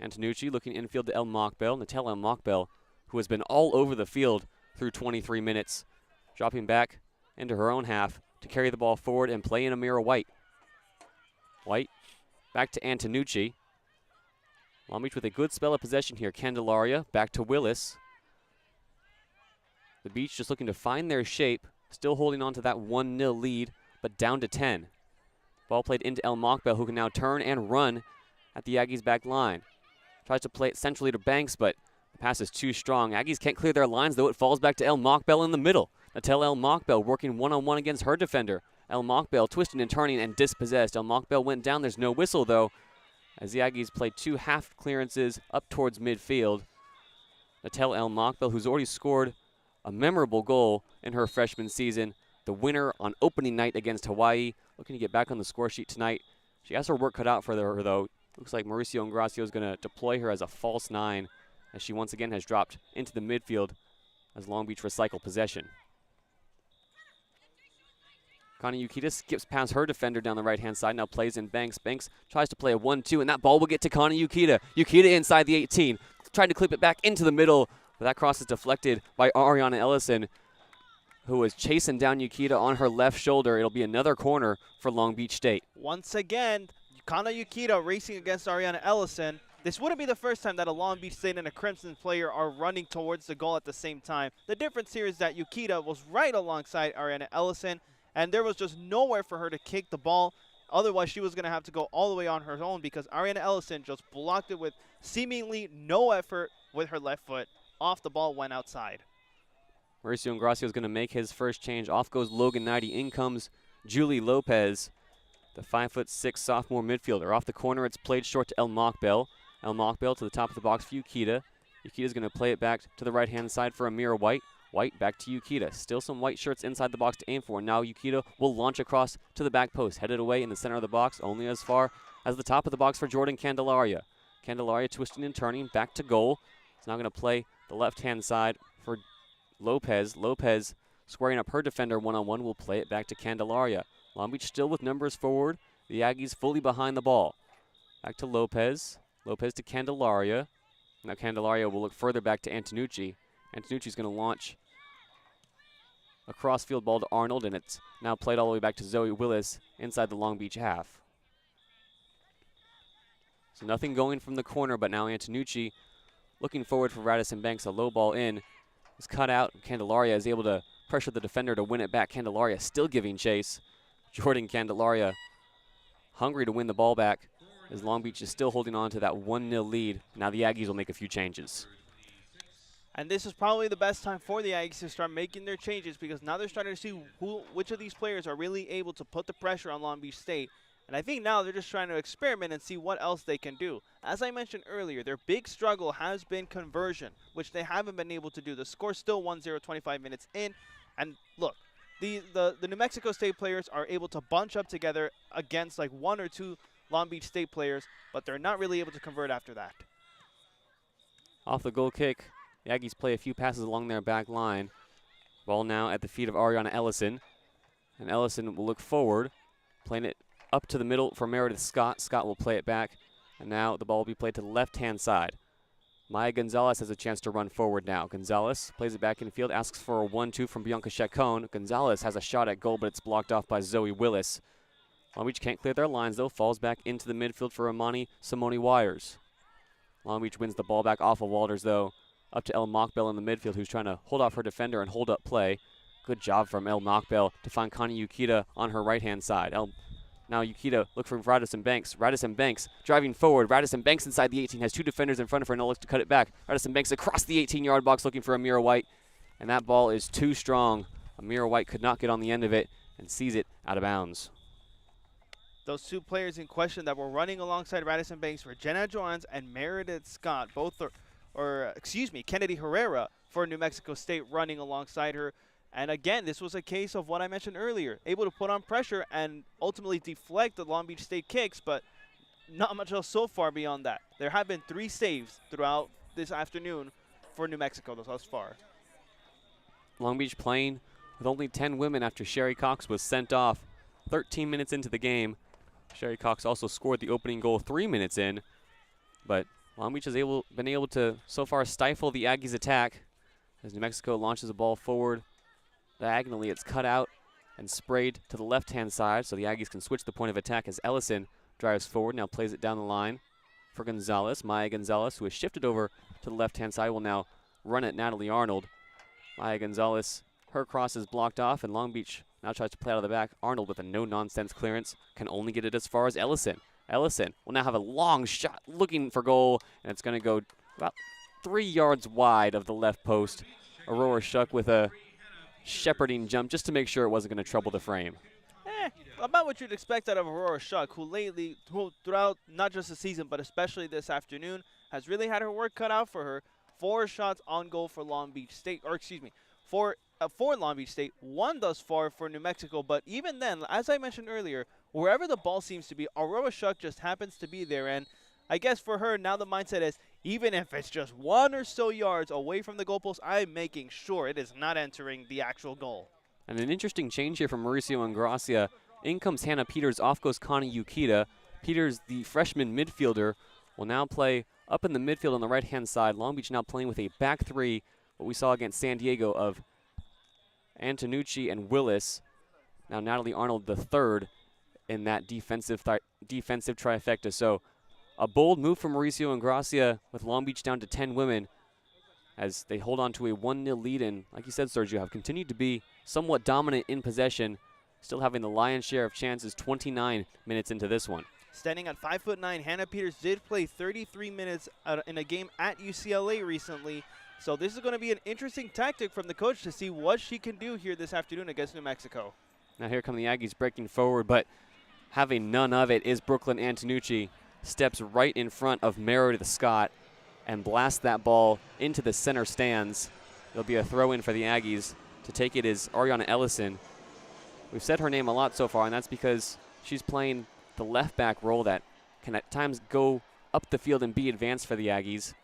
Antonucci looking infield to El Mockbel. Natel El Mockbel, who has been all over the field through 23 minutes, dropping back into her own half to carry the ball forward and play in Amira White. White back to Antonucci. Long Beach with a good spell of possession here. Candelaria back to Willis. The Beach just looking to find their shape, still holding on to that 1-0 lead, but down to 10. Ball played into El Mockbel, who can now turn and run at the Aggies' back line. Tries to play it centrally to Banks, but the pass is too strong. Aggies can't clear their lines, though. It falls back to El Mockbel in the middle. Natel El Mockbel working one-on-one against her defender. El Mockbel twisting and turning and dispossessed. El Mockbel went down. There's no whistle, though, as the Aggies played 2 half clearances up towards midfield. Natel El Mockbel, who's already scored a memorable goal in her freshman season, the winner on opening night against Hawaii, looking to get back on the score sheet tonight. She has her work cut out for her, though. Looks like Mauricio Ingracio is going to deploy her as a false 9, as she once again has dropped into the midfield as Long Beach recycle possession. Connie Yukita skips past her defender down the right-hand side, now plays in Banks. Banks tries to play a 1-2, and that ball will get to Connie Yukita. Yukita inside the 18, trying to clip it back into the middle, but that cross is deflected by Ariana Ellison, who was chasing down Yukita on her left shoulder. It'll be another corner for Long Beach State. Once again, Kana Yukita racing against Ariana Ellison. This wouldn't be the first time that a Long Beach State and a Crimson player are running towards the goal at the same time. The difference here is that Yukita was right alongside Ariana Ellison, and there was just nowhere for her to kick the ball. Otherwise, she was going to have to go all the way on her own because Ariana Ellison just blocked it with seemingly no effort with her left foot. Off the ball, went outside. Mauricio Ingracio is going to make his first change. Off goes Logan Knighty. In comes Julie Lopez, the 5'6" sophomore midfielder. Off the corner, it's played short to El Mockbel. El Mockbel to the top of the box for Yukita. Yukita's going to play it back to the right-hand side for Amira White. White back to Yukita. Still some white shirts inside the box to aim for. Now Yukita will launch across to the back post. Headed away in the center of the box, only as far as the top of the box for Jordan Candelaria. Candelaria twisting and turning, back to goal. It's now going to play the left-hand side for Lopez. Lopez squaring up her defender one-on-one, will play it back to Candelaria. Long Beach still with numbers forward. The Aggies fully behind the ball. Back to Lopez. Lopez to Candelaria. Now Candelaria will look further back to Antonucci. Antonucci's going to launch a cross-field ball to Arnold, and it's now played all the way back to Zoe Willis inside the Long Beach half. So nothing going from the corner, but now Antonucci looking forward for Radisson Banks. A low ball in is cut out. Candelaria is able to pressure the defender to win it back. Candelaria still giving chase. Jordan Candelaria hungry to win the ball back. as Long Beach is still holding on to that 1-0 lead. Now the Aggies will make a few changes. And this is probably the best time for the Aggies to start making their changes, because now they're starting to see which of these players are really able to put the pressure on Long Beach State. And I think now they're just trying to experiment and see what else they can do. As I mentioned earlier, their big struggle has been conversion, which they haven't been able to do. The score's still 1-0 25 minutes in. And look, the New Mexico State players are able to bunch up together against like 1 or 2 Long Beach State players, but they're not really able to convert after that. Off the goal kick, the Aggies play a few passes along their back line. Ball now at the feet of Ariana Ellison. And Ellison will look forward, playing it up to the middle for Meredith Scott. Scott will play it back. And now the ball will be played to the left-hand side. Maya Gonzalez has a chance to run forward now. Gonzalez plays it back in the field, asks for a 1-2 from Bianca Chacon. Gonzalez has a shot at goal, but it's blocked off by Zoe Willis. Long Beach can't clear their lines, though. Falls back into the midfield for Imani Simone Wires. Long Beach wins the ball back off of Walters, though. Up to El Mockbell in the midfield, who's trying to hold off her defender and hold up play. Good job from El Mockbell to find Connie Yukita on her right-hand side. Now Yukita look for Radisson Banks. Radisson Banks driving forward. Radisson Banks inside the 18 has 2 defenders in front of her and looks to cut it back. Radisson Banks across the 18-yard box looking for Amira White. And that ball is too strong. Amira White could not get on the end of it and sees it out of bounds. Those 2 players in question that were running alongside Radisson Banks were Jenna Johans and Meredith Scott. Both Kennedy Herrera for New Mexico State running alongside her. And again, this was a case of what I mentioned earlier, able to put on pressure and ultimately deflect the Long Beach State kicks, but not much else so far beyond that. There have been 3 saves throughout this afternoon for New Mexico thus far. Long Beach playing with only 10 women after Sherry Cox was sent off 13 minutes into the game. Sherry Cox also scored the opening goal 3 minutes in, but Long Beach has been able to so far stifle the Aggies' attack as New Mexico launches the ball forward. Diagonally, it's cut out and sprayed to the left-hand side, so the Aggies can switch the point of attack as Ellison drives forward, now plays it down the line for Gonzalez. Maya Gonzalez, who has shifted over to the left-hand side, will now run at Natalie Arnold. Maya Gonzalez, her cross is blocked off, and Long Beach now tries to play out of the back. Arnold with a no-nonsense clearance can only get it as far as Ellison. Ellison will now have a long shot looking for goal, and it's going to go about 3 yards wide of the left post. Aurora Shuck with a shepherding jump just to make sure it wasn't going to trouble the frame. About what you'd expect out of Aurora Shuck, who throughout not just the season, but especially this afternoon, has really had her work cut out for her. 4 shots on goal for Long Beach State, for Long Beach State, 1 thus far for New Mexico. But even then, as I mentioned earlier, wherever the ball seems to be, Aurora Shuck just happens to be there. And I guess for her, now the mindset is, even if it's just 1 or so yards away from the goalpost, I'm making sure it is not entering the actual goal. And an interesting change here from Mauricio Ingracia. In comes Hannah Peters, off goes Connie Yukita. Peters, the freshman midfielder, will now play up in the midfield on the right-hand side. Long Beach now playing with a back 3, what we saw against San Diego of Antonucci and Willis. Now Natalie Arnold, the 3rd in that defensive trifecta. So a bold move from Mauricio Ingracia with Long Beach down to 10 women as they hold on to a 1-0 lead, and like you said, Sergio, have continued to be somewhat dominant in possession, still having the lion's share of chances 29 minutes into this one. Standing at 5'9", Hannah Peters did play 33 minutes in a game at UCLA recently, so this is going to be an interesting tactic from the coach to see what she can do here this afternoon against New Mexico. Now here come the Aggies breaking forward, but having none of it is Brooklyn Antonucci. Steps right in front of Meredith Scott and blasts that ball into the center stands. There'll be a throw-in for the Aggies. To take it is Ariana Ellison. We've said her name a lot so far, and that's because she's playing the left back role that can at times go up the field and be advanced for the Aggies.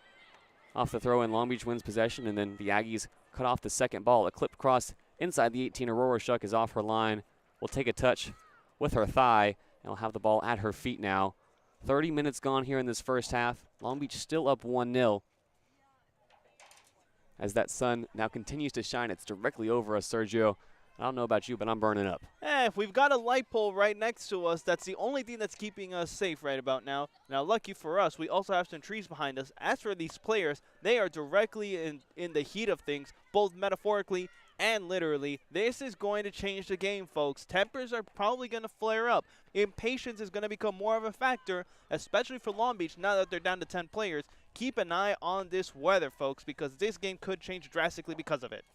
Off the throw-in, Long Beach wins possession, and then the Aggies cut off the second ball. A clipped cross inside the 18. Aurora Shuck is off her line. Will take a touch with her thigh, and will have the ball at her feet now. 30 minutes gone here in this first half. Long Beach still up 1-0. As that sun now continues to shine, it's directly over us, Sergio. I don't know about you, but I'm burning up. If we've got a light pole right next to us, that's the only thing that's keeping us safe right about now. Now, lucky for us, we also have some trees behind us. As for these players, they are directly in the heat of things, both metaphorically and literally. This is going to change the game, folks. Tempers are probably going to flare up. Impatience is going to become more of a factor, especially for Long Beach now that they're down to 10 players. Keep an eye on this weather, folks, because this game could change drastically because of it.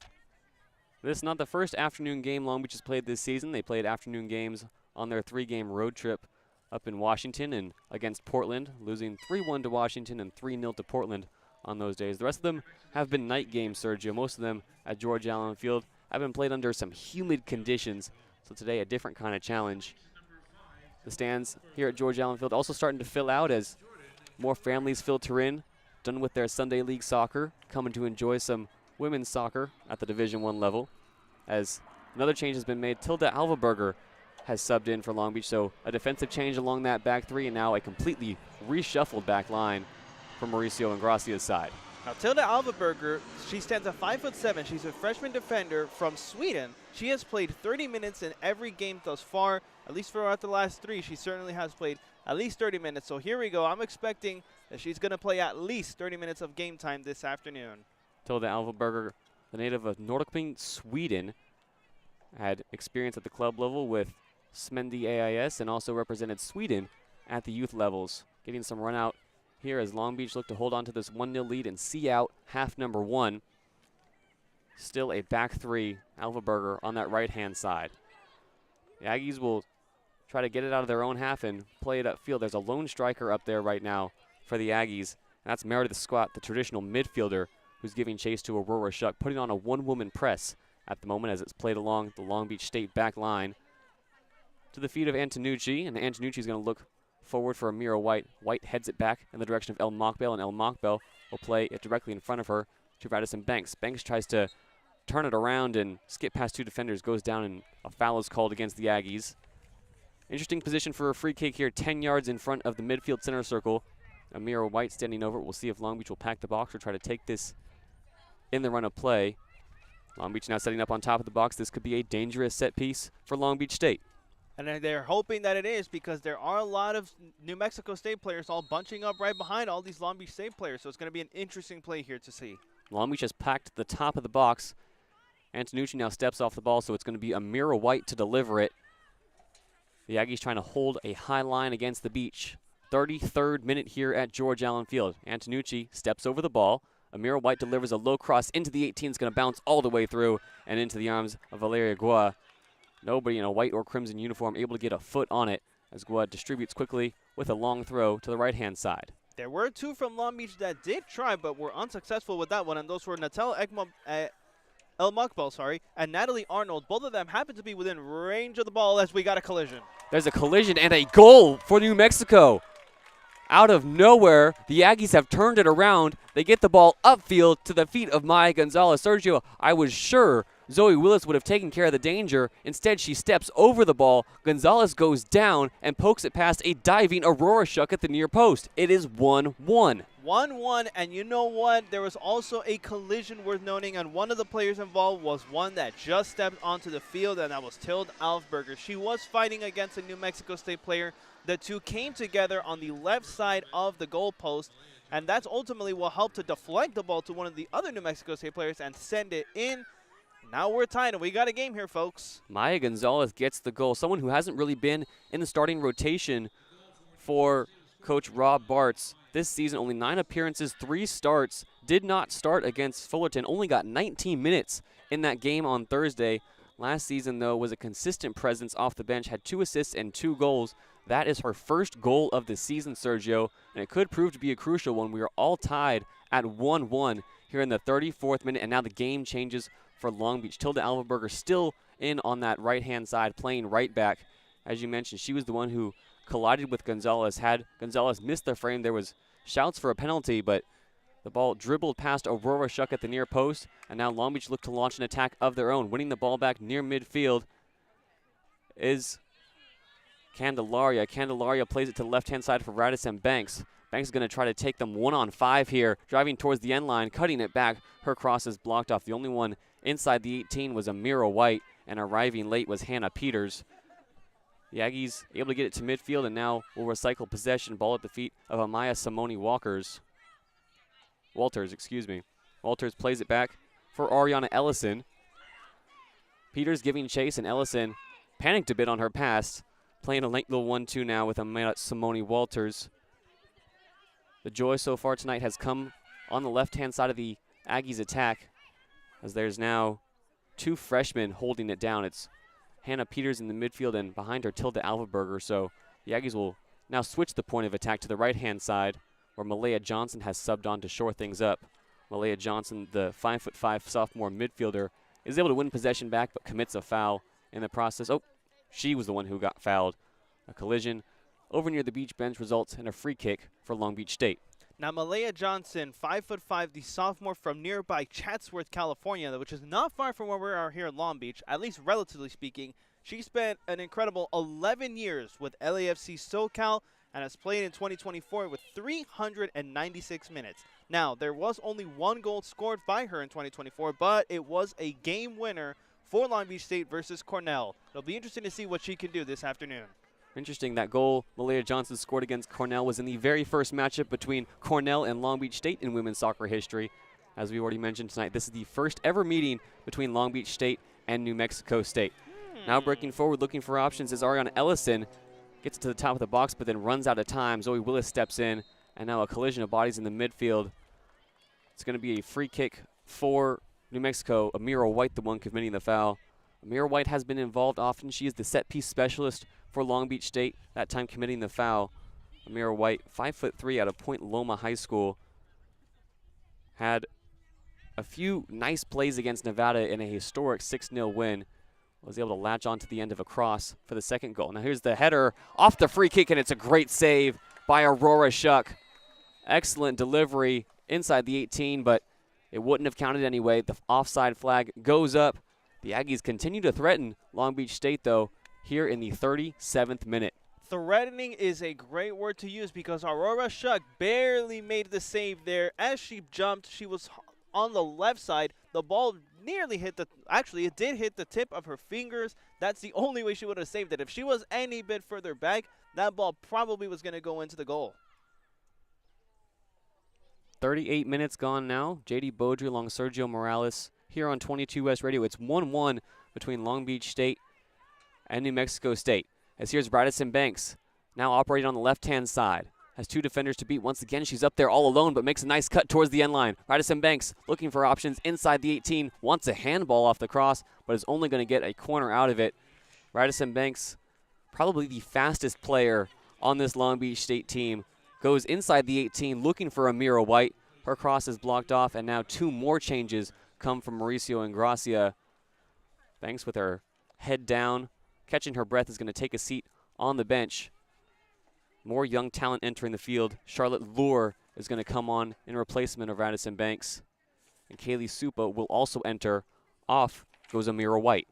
This is not the first afternoon game Long Beach has played this season. They played afternoon games on their 3-game road trip up in Washington and against Portland, losing 3-1 to Washington and 3-0 to Portland on those days. The rest of them have been night games, Sergio. Most of them at George Allen Field have been played under some humid conditions, so today a different kind of challenge. The stands here at George Allen Field also starting to fill out as more families filter in, done with their Sunday League soccer, coming to enjoy some women's soccer at the Division I level. As another change has been made, Tilda Alvaberger has subbed in for Long Beach, so a defensive change along that back three and now a completely reshuffled back line from Mauricio Ingracia's side. Now, Tilda Alvaberger, she stands at 5'7". She's a freshman defender from Sweden. She has played 30 minutes in every game thus far, at least throughout the last 3. She certainly has played at least 30 minutes. So here we go. I'm expecting that she's going to play at least 30 minutes of game time this afternoon. Tilda Alvaberger, the native of Norrköping, Sweden, had experience at the club level with Smendi AIS and also represented Sweden at the youth levels. Getting some run out here as Long Beach look to hold on to this 1-0 lead and see out half number 1. Still a back three, Alvaberger on that right-hand side. The Aggies will try to get it out of their own half and play it upfield. There's a lone striker up there right now for the Aggies. And that's Meredith Scott, the traditional midfielder, who's giving chase to Aurora Shuck, putting on a one-woman press at the moment as it's played along the Long Beach State back line to the feet of Antonucci, and Antonucci is going to look forward for Amira White. White heads it back in the direction of El Mockbell, and El Mockbell will play it directly in front of her to Radisson Banks. Banks tries to turn it around and skip past 2 defenders, goes down, and a foul is called against the Aggies. Interesting position for a free kick here, 10 yards in front of the midfield center circle. Amira White standing over it. We'll see if Long Beach will pack the box or try to take this in the run of play. Long Beach now setting up on top of the box. This could be a dangerous set piece for Long Beach State. And they're hoping that it is, because there are a lot of New Mexico State players all bunching up right behind all these Long Beach State players. So it's going to be an interesting play here to see. Long Beach has packed the top of the box. Antonucci now steps off the ball, so it's going to be Amira White to deliver it. The Aggies trying to hold a high line against the beach. 33rd minute here at George Allen Field. Antonucci steps over the ball. Amira White delivers a low cross into the 18. It's going to bounce all the way through and into the arms of Valeria Gua. Nobody in a white or crimson uniform able to get a foot on it as Gua distributes quickly with a long throw to the right-hand side. There were 2 from Long Beach that did try but were unsuccessful with that one, and those were Natal El Mockbell, and Natalie Arnold. Both of them happen to be within range of the ball as we got a collision. There's a collision and a goal for New Mexico. Out of nowhere, the Aggies have turned it around. They get the ball upfield to the feet of Maya Gonzalez. Sergio, I was sure Zoe Willis would have taken care of the danger. Instead, she steps over the ball. Gonzalez goes down and pokes it past a diving Aurora Shuck at the near post. It is 1-1. 1-1, and you know what? There was also a collision worth noting, and one of the players involved was one that just stepped onto the field, and that was Tilda Alvaberger. She was fighting against a New Mexico State player. The 2 came together on the left side of the goalpost, and that's ultimately what helped to deflect the ball to one of the other New Mexico State players and send it in. Now we're tied, and we got a game here, folks. Maya Gonzalez gets the goal. Someone who hasn't really been in the starting rotation for Coach Rob Bartz this season. Only 9 appearances, 3 starts. Did not start against Fullerton. Only got 19 minutes in that game on Thursday. Last season, though, was a consistent presence off the bench. Had 2 assists and 2 goals. That is her first goal of the season, Sergio, and it could prove to be a crucial one. We are all tied at 1-1 here in the 34th minute, and now the game changes for Long Beach. Tilda Alvaberger still in on that right-hand side, playing right back. As you mentioned, she was the one who collided with Gonzalez. Had Gonzalez missed the frame, there was shouts for a penalty, but the ball dribbled past Aurora Shuck at the near post, and now Long Beach look to launch an attack of their own. Winning the ball back near midfield is Candelaria. Candelaria plays it to the left-hand side for Radisson Banks. Banks is going to try to take them 1-on-5 here, driving towards the end line, cutting it back. Her cross is blocked off. The only one inside the 18 was Amira White, and arriving late was Hannah Peters. The Aggies able to get it to midfield, and now will recycle possession. Ball at the feet of Amaya Simone Walters. Walters plays it back for Ariana Ellison. Peters giving chase, and Ellison panicked a bit on her pass, playing a late little 1-2 now with Simone Walters. The joy so far tonight has come on the left-hand side of the Aggies attack, as there's now 2 freshmen holding it down. It's Hannah Peters in the midfield, and behind her Tilda Alvaberger. So the Aggies will now switch the point of attack to the right-hand side, where Malaya Johnson has subbed on to shore things up. Malaya Johnson, the 5'5" sophomore midfielder, is able to win possession back, but commits a foul in the process. Oh, she was the one who got fouled. A collision over near the beach bench results in a free kick for Long Beach State. Now, Malaya Johnson, 5'5", the sophomore from nearby Chatsworth, California, which is not far from where we are here in Long Beach, at least relatively speaking. She spent an incredible 11 years with LAFC SoCal and has played in 2024 with 396 minutes. Now, there was only 1 goal scored by her in 2024, but it was a game winner for Long Beach State versus Cornell. It'll be interesting to see what she can do this afternoon. Interesting, that goal Malaya Johnson scored against Cornell was in the very first matchup between Cornell and Long Beach State in women's soccer history. As we already mentioned tonight, this is the first ever meeting between Long Beach State and New Mexico State. Now breaking forward, looking for options, is Ariana Ellison. Gets to the top of the box, but then runs out of time. Zoe Willis steps in, and now a collision of bodies in the midfield. It's going to be a free kick for New Mexico. Amira White, the one committing the foul. Amira White has been involved often. She is the set-piece specialist for Long Beach State, that time committing the foul. Amira White, 5'3" out of Point Loma High School, had a few nice plays against Nevada in a historic 6-0 win. Was able to latch on to the end of a cross for the second goal. Now here's the header off the free kick, and it's a great save by Aurora Shuck. Excellent delivery inside the 18, but it wouldn't have counted anyway. The offside flag goes up. The Aggies continue to threaten Long Beach State, though, here in the 37th minute. Threatening is a great word to use because Aurora Shuck barely made the save there. As she jumped, she was on the left side. The ball nearly hit actually it did hit the tip of her fingers. That's the only way she would have saved it. If she was any bit further back, that ball probably was going to go into the goal. 38 minutes gone now. JayDe Beaudry along Sergio Morales here on 22 West Radio. It's 1-1 between Long Beach State and New Mexico State. As here's Bradison Banks, now operating on the left-hand side. Has 2 defenders to beat. Once again, she's up there all alone, but makes a nice cut towards the end line. Bradison Banks looking for options inside the 18. Wants a handball off the cross, but is only going to get a corner out of it. Bradison Banks, probably the fastest player on this Long Beach State team, goes inside the 18 looking for Amira White. Her cross is blocked off, and now 2 more changes come from Mauricio Ingracia. Banks with her head down, catching her breath, is going to take a seat on the bench. More young talent entering the field. Charlotte Lure is going to come on in replacement of Radisson Banks. And Kaylee Supa will also enter. Off goes Amira White.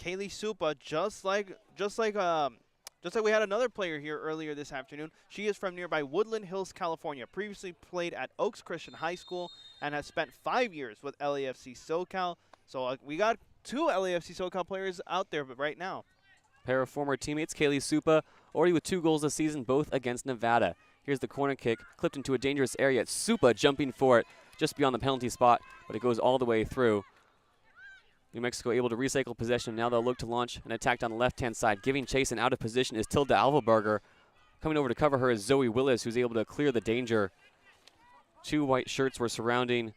Kaylee Supa, just like we had another player here earlier this afternoon. She is from nearby Woodland Hills, California. Previously played at Oaks Christian High School and has spent 5 years with LAFC SoCal. So we got 2 LAFC SoCal players out there right now. Pair of former teammates, Kaylee Supa, already with 2 goals this season, both against Nevada. Here's the corner kick, clipped into a dangerous area. It's Supa jumping for it just beyond the penalty spot, but it goes all the way through. New Mexico able to recycle possession. Now they'll look to launch an attack on the left-hand side. Giving chase and out of position is Tilda Alvaberger. Coming over to cover her is Zoe Willis, who's able to clear the danger. 2 white shirts were surrounding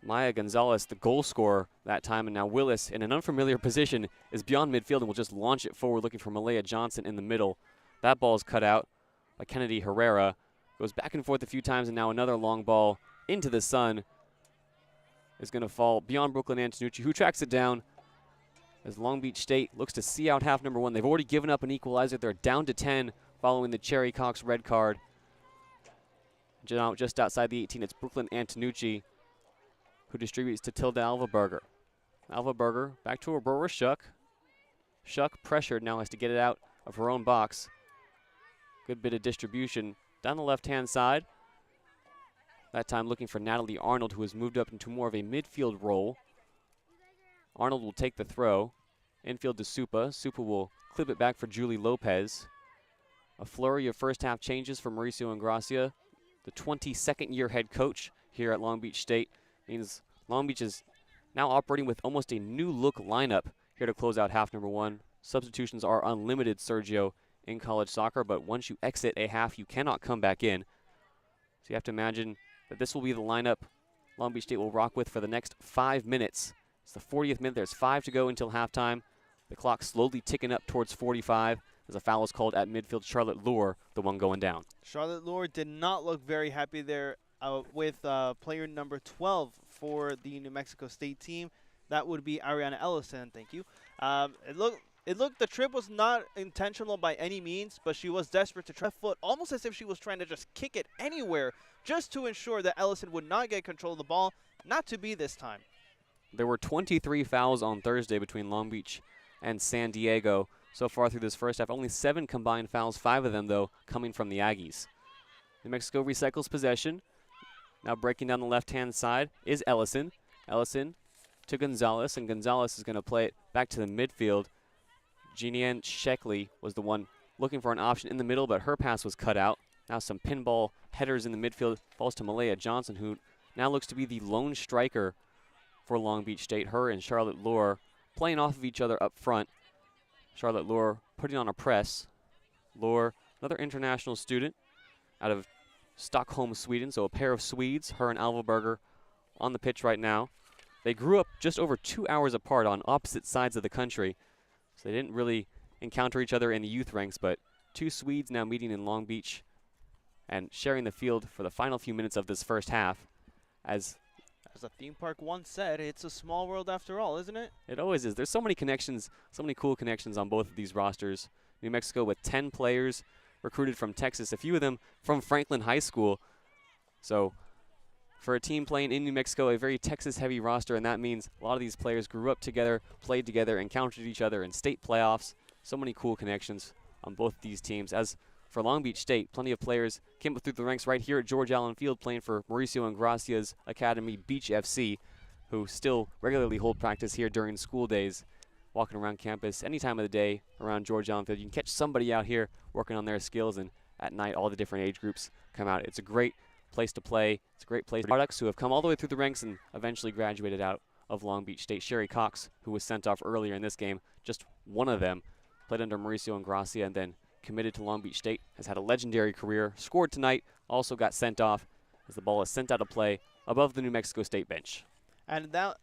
Maya Gonzalez, the goal scorer that time, and now Willis in an unfamiliar position is beyond midfield and will just launch it forward looking for Malaya Johnson in the middle. That ball is cut out by Kennedy Herrera. Goes back and forth a few times, and now another long ball into the sun is going to fall beyond Brooklyn Antonucci, who tracks it down as Long Beach State looks to see out half number 1. They've already given up an equalizer. They're down to 10 following the Cherry Cox red card. Just outside the 18, it's Brooklyn Antonucci who distributes to Tilda Alvaberger. Alvaberger back to Aurora Shuck. Shuck pressured, now has to get it out of her own box. Good bit of distribution down the left-hand side. That time looking for Natalie Arnold, who has moved up into more of a midfield role. Arnold will take the throw. Infield to Supa. Supa will clip it back for Julie Lopez. A flurry of first-half changes for Mauricio Ingracia, the 22nd-year head coach here at Long Beach State. Means Long Beach is now operating with almost a new look lineup here to close out half number 1. Substitutions are unlimited, Sergio, in college soccer, but once you exit a half, you cannot come back in. So you have to imagine that this will be the lineup Long Beach State will rock with for the next 5 minutes. It's the 40th minute. There's 5 to go until halftime. The clock slowly ticking up towards 45 as a foul is called at midfield. Charlotte Lure, the one going down. Charlotte Lure did not look very happy there with player number 12 for the New Mexico State team. That would be Ariana Ellison. Thank you. It looked the trip was not intentional by any means, but she was desperate to try foot, almost as if she was trying to just kick it anywhere, just to ensure that Ellison would not get control of the ball. Not to be this time. There were 23 fouls on Thursday between Long Beach and San Diego so far through this first half. Only 7 combined fouls, 5 of them, though, coming from the Aggies. New Mexico recycles possession. Now breaking down the left-hand side is Ellison. Ellison to Gonzalez, and Gonzalez is going to play it back to the midfield. Jeannie-Ann Sheckley was the one looking for an option in the middle, but her pass was cut out. Now some pinball headers in the midfield. Falls to Malaya Johnson, who now looks to be the lone striker for Long Beach State. Her and Charlotte Lure playing off of each other up front. Charlotte Lure putting on a press. Lure, another international student out of Stockholm, Sweden, so a pair of Swedes, her and Alvaberger, on the pitch right now. They grew up just over 2 hours apart on opposite sides of the country, so they didn't really encounter each other in the youth ranks, but 2 Swedes now meeting in Long Beach and sharing the field for the final few minutes of this first half. As a theme park once said, it's a small world after all, isn't it? It always is. There's so many connections, so many cool connections on both of these rosters. New Mexico with 10 players recruited from Texas, a few of them from Franklin High School. So for a team playing in New Mexico, a very Texas-heavy roster, and that means a lot of these players grew up together, played together, encountered each other in state playoffs. So many cool connections on both these teams. As for Long Beach State, plenty of players came up through the ranks right here at George Allen Field playing for Mauricio Ingracia's academy, Beach FC, who still regularly hold practice here during school days, walking around campus any time of the day around George Allen Field. You can catch somebody out here working on their skills, and at night all the different age groups come out. It's a great place to play. It's a great place for products who have come all the way through the ranks and eventually graduated out of Long Beach State. Sherry Cox, who was sent off earlier in this game, just one of them, played under Mauricio Ingracia and then committed to Long Beach State, has had a legendary career, scored tonight, also got sent off as the ball is sent out of play above the New Mexico State bench. And that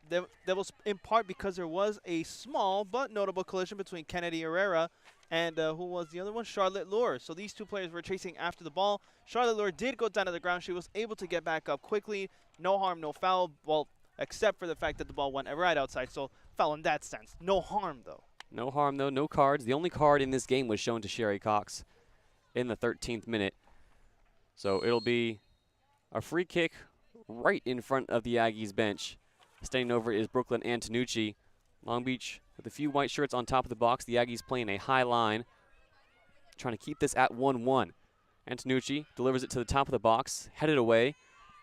was in part because there was a small but notable collision between Kennedy Herrera and who was the other one? Charlotte Lure. So these two players were chasing after the ball. Charlotte Lure did go down to the ground. She was able to get back up quickly. No harm, no foul. Well, except for the fact that the ball went right outside. So foul in that sense. No harm, though. No harm, though. No cards. The only card in this game was shown to Sherry Cox in the 13th minute. So it'll be a free kick right in front of the Aggies bench. Standing over is Brooklyn Antonucci. Long Beach with a few white shirts on top of the box. The Aggies playing a high line, trying to keep this at 1-1. Antonucci delivers it to the top of the box, headed away.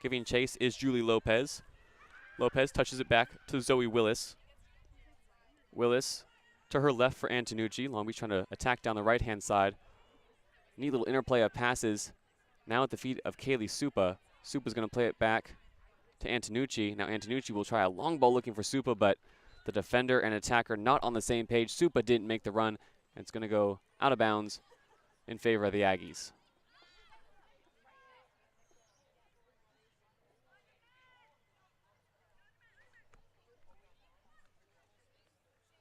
Giving chase is Julie Lopez. Lopez touches it back to Zoe Willis. Willis to her left for Antonucci. Long Beach trying to attack down the right-hand side. Neat little interplay of passes. Now at the feet of Kaylee Supa. Supa's going to play it back to Antonucci. Now Antonucci will try a long ball looking for Supa, but the defender and attacker not on the same page. Supa didn't make the run, and it's going to go out of bounds in favor of the Aggies.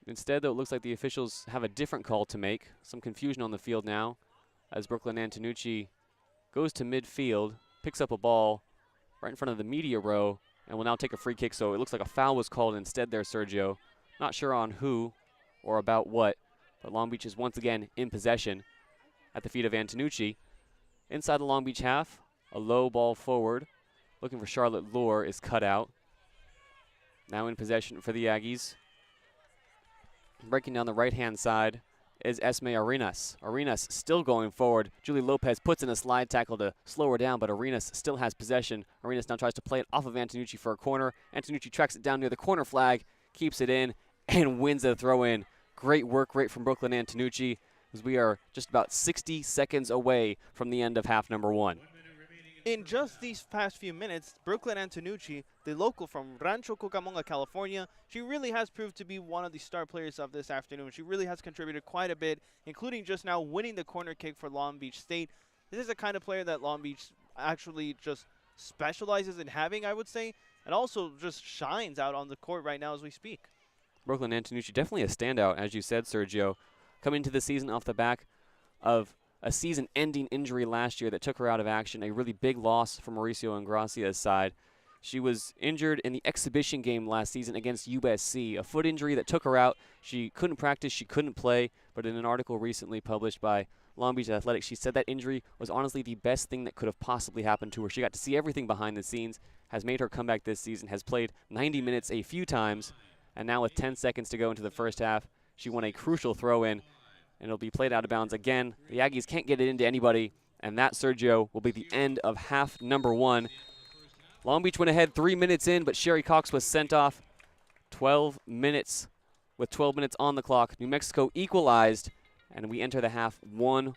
Instead, though, it looks like the officials have a different call to make. Some confusion on the field now as Brooklyn Antonucci goes to midfield, picks up a ball right in front of the media row, and will now take a free kick. So it looks like a foul was called instead there, Sergio. Not sure on who or about what, but Long Beach is once again in possession at the feet of Antonucci. Inside the Long Beach half, a low ball forward, looking for Charlotte Lure, is cut out. Now in possession for the Aggies. Breaking down the right-hand side is Esme Arenas. Arenas still going forward. Julie Lopez puts in a slide tackle to slow her down, but Arenas still has possession. Arenas now tries to play it off of Antonucci for a corner. Antonucci tracks it down near the corner flag, keeps it in, and wins a throw-in. Great work rate from Brooklyn Antonucci as we are just about 60 seconds away from the end of half number 1. in just these past few minutes, Brooklyn Antonucci, the local from Rancho Cucamonga, California, she really has proved to be one of the star players of this afternoon. She really has contributed quite a bit, including just now winning the corner kick for Long Beach State. This is the kind of player that Long Beach actually just specializes in having, I would say, and also just shines out on the court right now as we speak. Brooklyn Antonucci, definitely a standout, as you said, Sergio, coming into the season off the back of a season-ending injury last year that took her out of action, a really big loss for Mauricio Ingracia's side. She was injured in the exhibition game last season against USC, a foot injury that took her out. She couldn't practice, she couldn't play, but in an article recently published by Long Beach Athletics, she said that injury was honestly the best thing that could have possibly happened to her. She got to see everything behind the scenes, has made her comeback this season, has played 90 minutes a few times, and now with 10 seconds to go into the first half, she won a crucial throw-in, and it'll be played out of bounds again. The Aggies can't get it into anybody, and that, Sergio, will be the end of half number 1. Long Beach went ahead 3 minutes in, but Sherry Cox was sent off 12 minutes with 12 minutes on the clock. New Mexico equalized, and we enter the half 1-1.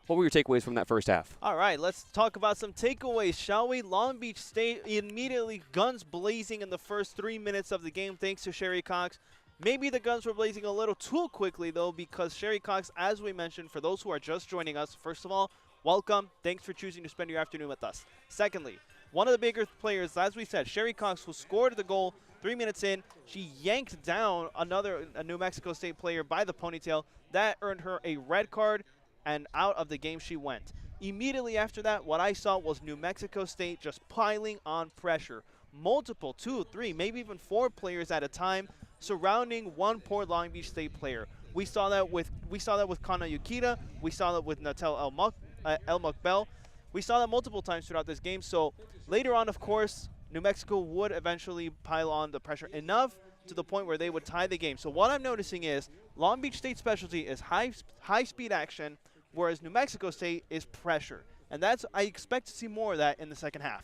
What were your takeaways from that first half? All right, let's talk about some takeaways, shall we? Long Beach State immediately guns blazing in the first 3 minutes of the game thanks to Sherry Cox. Maybe the guns were blazing a little too quickly, though, because Sherry Cox, as we mentioned, for those who are just joining us, first of all, welcome. Thanks for choosing to spend your afternoon with us. Secondly, one of the bigger players, as we said, Sherry Cox, who scored the goal 3 minutes in. She yanked down a New Mexico State player by the ponytail. That earned her a red card, and out of the game she went. Immediately after that, what I saw was New Mexico State just piling on pressure. Multiple, 2, 3, maybe even 4 players at a time surrounding one poor Long Beach State player. We saw that with Kana Yukita. We saw that with Natel El Mukbel. We saw that multiple times throughout this game. So later on, of course, New Mexico would eventually pile on the pressure enough to the point where they would tie the game. So what I'm noticing is Long Beach State's specialty is high-speed action, whereas New Mexico State is pressure. And I expect to see more of that in the second half.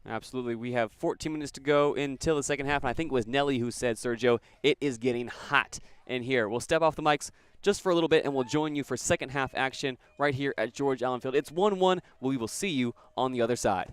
Absolutely. We have 14 minutes to go until the second half, and I think it was Nelly who said, Sergio, it is getting hot in here. We'll step off the mics just for a little bit, and we'll join you for second half action right here at George Allen Field. It's 1-1. We will see you on the other side.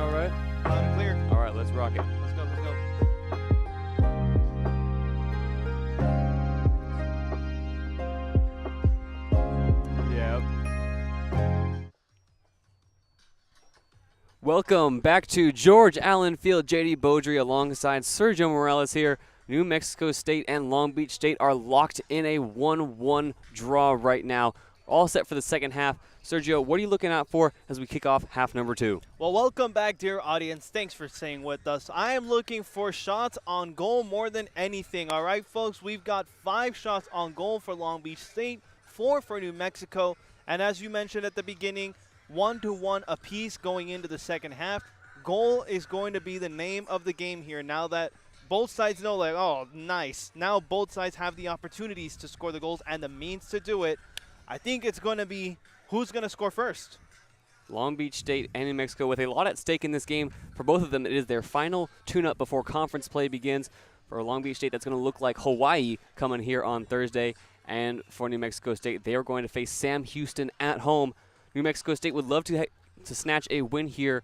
all right? Loud and clear. All right, let's rock it. Let's go, let's go. Yep. Welcome back to George Allen Field. JayDe Beaudry alongside Sergio Morales here. New Mexico State and Long Beach State are locked in a 1-1 draw right now. All set for the second half. Sergio, what are you looking out for as we kick off half number 2? Well, welcome back, dear audience. Thanks for staying with us. I am looking for shots on goal more than anything. All right, folks, we've got 5 shots on goal for Long Beach State, 4 for New Mexico, and as you mentioned at the beginning, 1-1 apiece going into the second half. Goal is going to be the name of the game here now that both sides know, like, oh, nice. Now both sides have the opportunities to score the goals and the means to do it. I think it's going to be who's going to score first. Long Beach State and New Mexico with a lot at stake in this game. For both of them, it is their final tune-up before conference play begins. For Long Beach State, that's going to look like Hawaii coming here on Thursday. And for New Mexico State, they are going to face Sam Houston at home. New Mexico State would love to snatch a win here.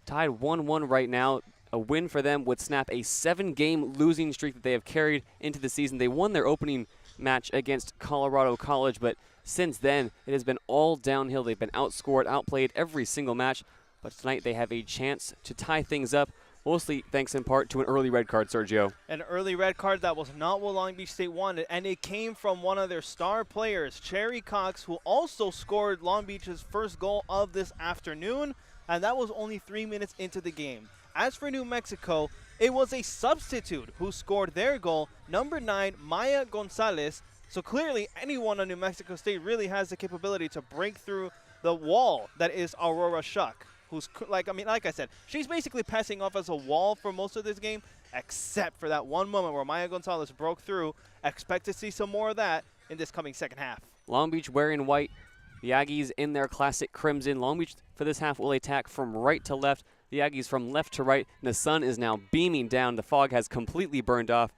Tied 1-1 right now. A win for them would snap a 7-game losing streak that they have carried into the season. They won their opening match against Colorado College, but since then, it has been all downhill. They've been outscored, outplayed every single match, but tonight they have a chance to tie things up, mostly thanks in part to an early red card, Sergio. An early red card that was not what Long Beach State wanted, and it came from one of their star players, Cherry Cox, who also scored Long Beach's first goal of this afternoon, and that was only 3 minutes into the game. As for New Mexico, it was a substitute who scored their goal, number 9, Maya Gonzalez. So clearly anyone on New Mexico State really has the capability to break through the wall that is Aurora Shuck, who's, like I said, she's basically passing off as a wall for most of this game, except for that one moment where Maya Gonzalez broke through. Expect to see some more of that in this coming second half. Long Beach wearing white, the Aggies in their classic crimson. Long Beach for this half will attack from right to left, the Aggies from left to right, and the sun is now beaming down. The fog has completely burned off.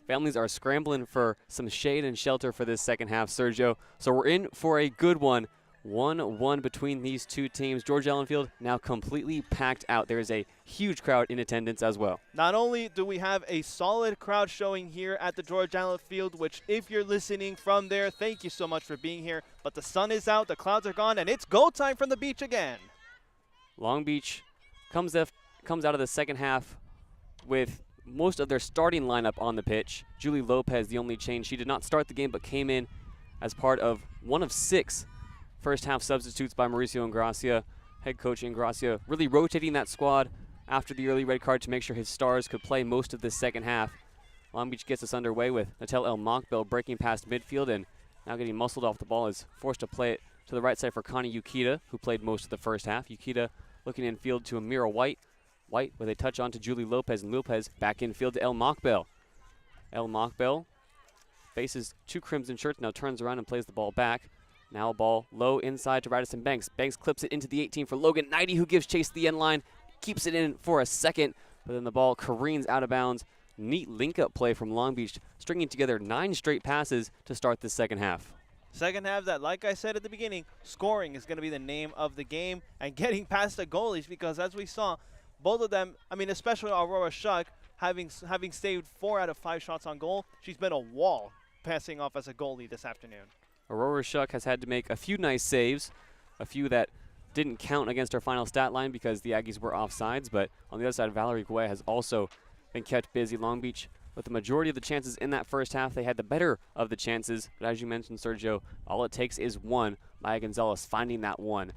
Families are scrambling for some shade and shelter for this second half, Sergio. So we're in for a good one. 1-1 between these two teams. George Allen Field now completely packed out. There is a huge crowd in attendance as well. Not only do we have a solid crowd showing here at the George Allen Field, which if you're listening from there, thank you so much for being here. But the sun is out, the clouds are gone, and it's go time from the beach again. Long Beach comes out of the second half with most of their starting lineup on the pitch. Julie Lopez, the only change. She did not start the game but came in as part of one of 6 first half substitutes by Mauricio Ingracia. Head coach Ingracia really rotating that squad after the early red card to make sure his stars could play most of this second half. Long Beach gets us underway with Natel El Mokbel breaking past midfield and now getting muscled off the ball, is forced to play it to the right side for Connie Yukita, who played most of the first half. Yukita looking infield to Amira White. White with a touch on to Julie Lopez, and Lopez back infield to El Mokbel. El Mokbel faces 2 crimson shirts, now turns around and plays the ball back. Now a ball low inside to Radisson Banks. Banks clips it into the 18 for Logan JayDe, who gives chase to the end line, keeps it in for a second, but then the ball careens out of bounds. Neat link-up play from Long Beach, stringing together 9 straight passes to start this second half. Second half that, like I said at the beginning, scoring is going to be the name of the game and getting past the goalies, because as we saw, both of them, I mean, especially Aurora Shuck, having saved 4 out of 5 shots on goal, she's been a wall passing off as a goalie this afternoon. Aurora Shuck has had to make a few nice saves, a few that didn't count against our final stat line because the Aggies were offsides, but on the other side, Valerie Guay has also been kept busy. Long Beach, with the majority of the chances in that first half, they had the better of the chances, but as you mentioned, Sergio, all it takes is one. Maya Gonzalez finding that one.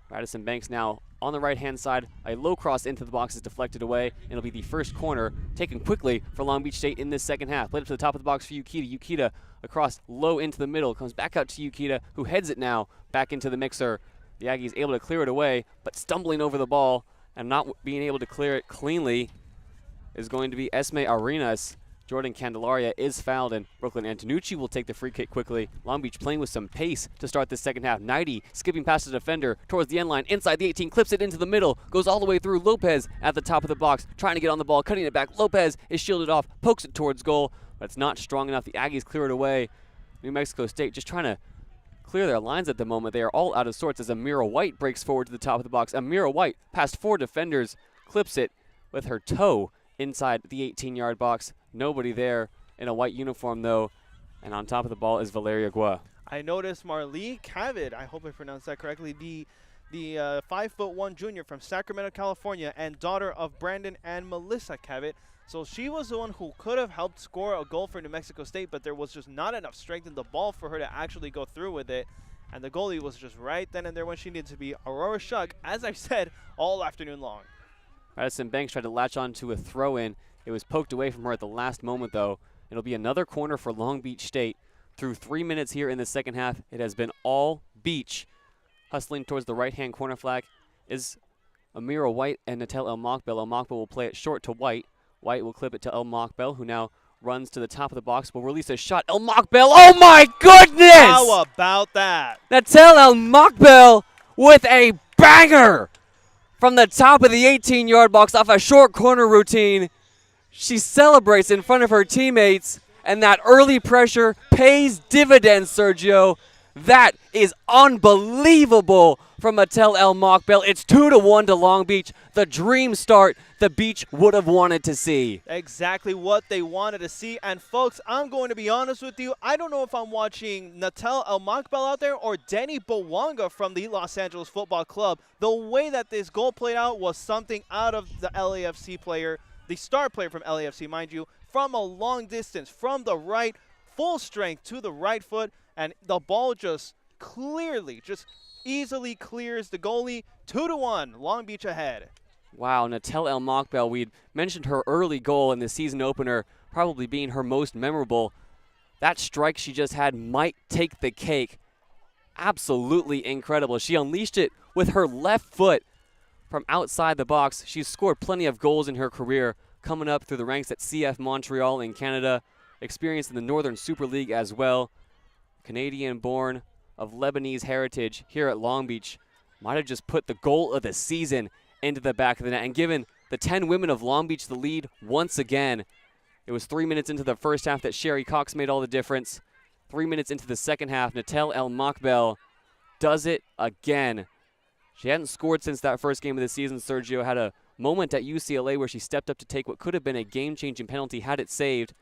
Radisson Banks now on the right-hand side. A low cross into the box is deflected away, and it'll be the first corner taken quickly for Long Beach State in this second half. Played up to the top of the box for Yukita. Yukita across low into the middle. Comes back out to Yukita, who heads it now back into the mixer. The Aggies able to clear it away, but stumbling over the ball and not being able to clear it cleanly is going to be Esme Arenas. Jordan Candelaria is fouled, and Brooklyn Antonucci will take the free kick quickly. Long Beach playing with some pace to start this second half. JayDe skipping past the defender towards the end line, inside the 18, clips it into the middle, goes all the way through. Lopez at the top of the box, trying to get on the ball, cutting it back. Lopez is shielded off, pokes it towards goal, but it's not strong enough. The Aggies clear it away. New Mexico State just trying to clear their lines at the moment. They are all out of sorts as Amira White breaks forward to the top of the box. Amira White, past 4 defenders, clips it with her toe inside the 18-yard box. Nobody there in a white uniform, though. And on top of the ball is Valeria Gua. I noticed Marlee Cavitt, I hope I pronounced that correctly, the 5'1" junior from Sacramento, California, and daughter of Brandon and Melissa Cavitt. So she was the one who could have helped score a goal for New Mexico State, but there was just not enough strength in the ball for her to actually go through with it. And the goalie was just right then and there when she needed to be. Aurora Shuck, as I said, all afternoon long. Madison Banks tried to latch on to a throw-in. It was poked away from her at the last moment, though. It'll be another corner for Long Beach State. Through 3 minutes here in the second half, it has been all beach. Hustling towards the right-hand corner flag is Amira White and Natel El Mokbel. El Mokbel will play it short to White. White will clip it to El Mokbel, who now runs to the top of the box, will release a shot. El Mokbel, oh my goodness! How about that? Natel El Mokbel with a banger from the top of the 18-yard box off a short corner routine. She celebrates in front of her teammates, and that early pressure pays dividends, Sergio. That is unbelievable from Natel El Mokbel. It's 2-1 to Long Beach. The dream start the Beach would have wanted to see. Exactly what they wanted to see. And folks, I'm going to be honest with you. I don't know if I'm watching Natel El Mokbel out there or Danny Bowanga from the Los Angeles Football Club. The way that this goal played out was something out of the LAFC player, the star player from LAFC, mind you, from a long distance, from the right, full strength to the right foot, and the ball just clearly, just easily clears the goalie. 2-1, Long Beach ahead. Wow, Natel El Mokbel, we'd mentioned her early goal in the season opener probably being her most memorable. That strike she just had might take the cake. Absolutely incredible. She unleashed it with her left foot from outside the box. She's scored plenty of goals in her career, coming up through the ranks at CF Montreal in Canada, experienced in the Northern Super League as well. Canadian-born of Lebanese heritage here at Long Beach, might have just put the goal of the season into the back of the net and given the 10 women of Long Beach the lead once again. It was 3 minutes into the first half that Sherry Cox made all the difference. 3 minutes into the second half, Natel El Mokbel does it again. She hadn't scored since that first game of the season. Sergio had a moment at UCLA where she stepped up to take what could have been a game-changing penalty had it saved.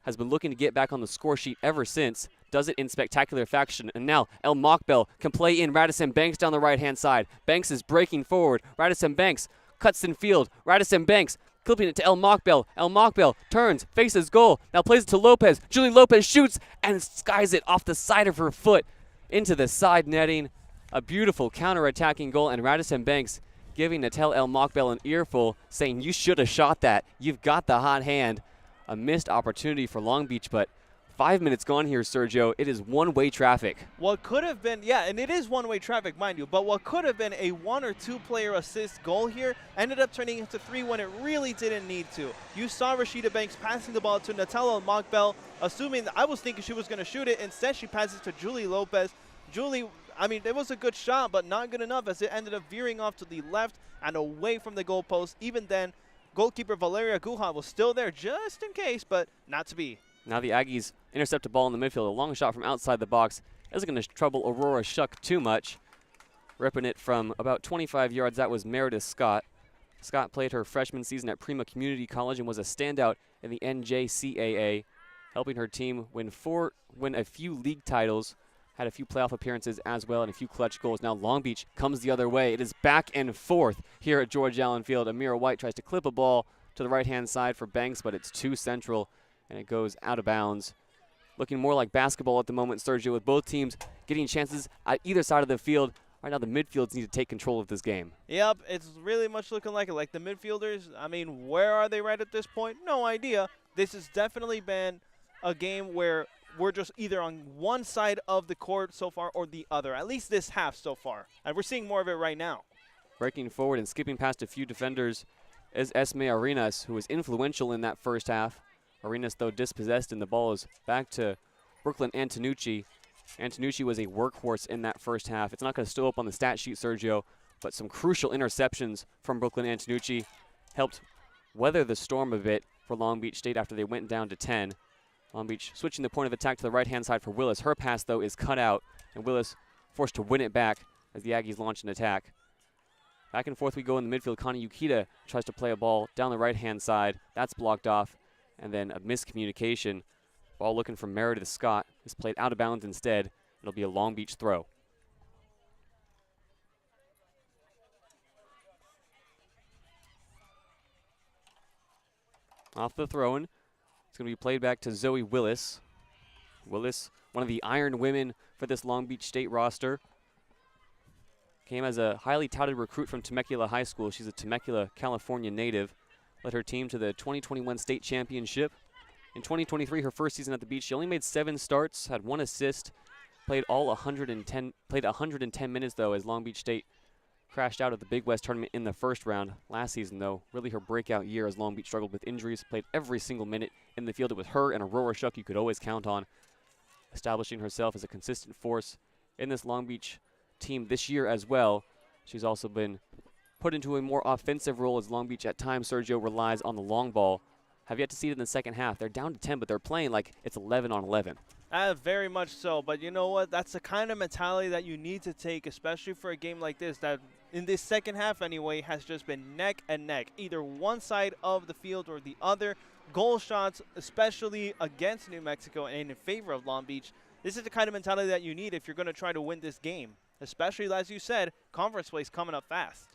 Has been looking to get back on the score sheet ever since. Does it in spectacular fashion. And now El Mokbel can play in Radisson Banks down the right-hand side. Banks is breaking forward. Radisson Banks cuts in field. Radisson Banks clipping it to El Mokbel. El Mokbel turns, faces goal. Now plays it to Lopez. Julie Lopez shoots and skies it off the side of her foot into the side netting. A beautiful counter-attacking goal, and Radisson Banks giving Natel El Mokbel an earful, saying, you should have shot that. You've got the hot hand. A missed opportunity for Long Beach, but 5 minutes gone here, Sergio. It is one-way traffic. What could have been, yeah, and it is one-way traffic, mind you, but what could have been a 1 or 2 player assist goal here ended up turning into 3 when it really didn't need to. You saw Rashida Banks passing the ball to Natel El Mokbel, assuming that I was thinking she was going to shoot it. Instead, she passes to Julie Lopez. Julie, I mean, it was a good shot, but not good enough as it ended up veering off to the left and away from the goalpost. Even then, goalkeeper Valeria Guha was still there just in case, but not to be. Now the Aggies intercept a ball in the midfield. A long shot from outside the box isn't going to trouble Aurora Shuck too much. Ripping it from about 25 yards, that was Meredith Scott. Scott played her freshman season at Prima Community College and was a standout in the NJCAA, helping her team win a few league titles, had a few playoff appearances as well, and a few clutch goals. Now Long Beach comes the other way. It is back and forth here at George Allen Field. Amira White tries to clip a ball to the right-hand side for Banks, but it's too central, and it goes out of bounds. Looking more like basketball at the moment, Sergio, with both teams getting chances at either side of the field. Right now the midfields need to take control of this game. Yep, it's really much looking like it. Like the midfielders, I mean, where are they right at this point? No idea. This has definitely been a game where we're just either on one side of the court so far or the other, at least this half so far. And we're seeing more of it right now. Breaking forward and skipping past a few defenders is Esme Arenas, who was influential in that first half. Arenas, though, dispossessed, and the ball is back to Brooklyn Antonucci. Antonucci was a workhorse in that first half. It's not going to still up on the stat sheet, Sergio, but some crucial interceptions from Brooklyn Antonucci helped weather the storm a bit for Long Beach State after they went down to 10. Long Beach switching the point of attack to the right-hand side for Willis. Her pass, though, is cut out, and Willis forced to win it back as the Aggies launch an attack. Back and forth we go in the midfield. Connie Yukita tries to play a ball down the right-hand side. That's blocked off, and then a miscommunication. Ball looking for Meredith Scott is played out of bounds instead. It'll be a Long Beach throw. Off the throw-in, it's going to be played back to Zoe Willis. Willis, one of the iron women for this Long Beach State roster. Came as a highly touted recruit from Temecula High School. She's a Temecula, California native. Led her team to the 2021 state championship. In 2023, her first season at the beach, she only made 7 starts, had 1 assist, played 110 minutes though, as Long Beach State crashed out of the Big West tournament in the first round. Last season though, really her breakout year as Long Beach struggled with injuries, played every single minute in the field. It was her and Aurora Shuck you could always count on, establishing herself as a consistent force in this Long Beach team this year as well. She's also been put into a more offensive role as Long Beach at times, Sergio, relies on the long ball. Have yet to see it in the second half. They're down to 10, but they're playing like it's 11 on 11. Very much so, but you know what? That's the kind of mentality that you need to take, especially for a game like this, that in this second half anyway has just been neck and neck, either one side of the field or the other. Goal shots, especially against New Mexico and in favor of Long Beach. This is the kind of mentality that you need if you're going to try to win this game, especially, as you said, conference play is coming up fast.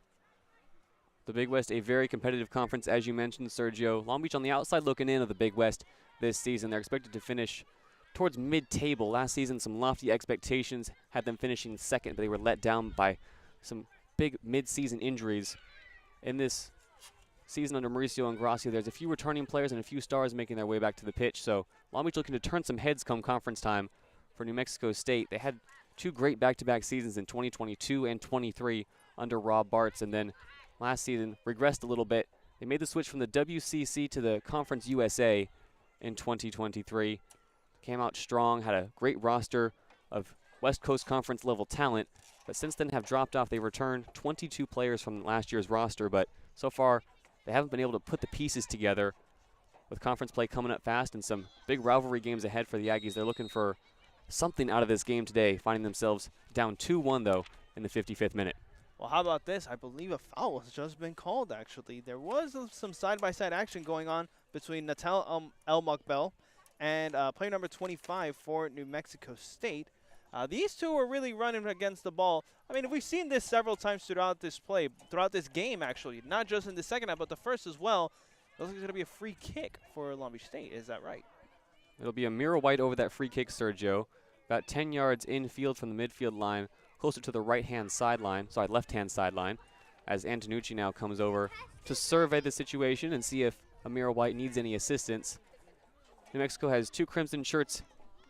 The Big West, a very competitive conference, as you mentioned, Sergio. Long Beach on the outside looking in of the Big West this season. They're expected to finish towards mid-table. Last season, some lofty expectations had them finishing second, but they were let down by some big mid-season injuries. In this season under Mauricio Ingracia, there's a few returning players and a few stars making their way back to the pitch. So Long Beach looking to turn some heads come conference time for New Mexico State. They had 2 great back-to-back seasons in 2022 and 23 under Rob Bartz, and then last season regressed a little bit. They made the switch from the WCC to the Conference USA in 2023. Came out strong, had a great roster of West Coast Conference level talent, but since then have dropped off. They returned 22 players from last year's roster, but so far they haven't been able to put the pieces together. With conference play coming up fast and some big rivalry games ahead for the Aggies, they're looking for something out of this game today, finding themselves down 2-1 though in the 55th minute. Well, how about this? I believe a foul has just been called, actually. There was some side-by-side action going on between Natal El-Mokbel and player number 25 for New Mexico State. These two were really running against the ball. I mean, we've seen this several times throughout this game, actually. Not just in the second half, but the first as well. It looks like it's going to be a free kick for Long Beach State. Is that right? It'll be a Mira White over that free kick, Sergio. About 10 yards infield from the midfield line, closer to the left-hand sideline, as Antonucci now comes over to survey the situation and see if Amira White needs any assistance. New Mexico has 2 crimson shirts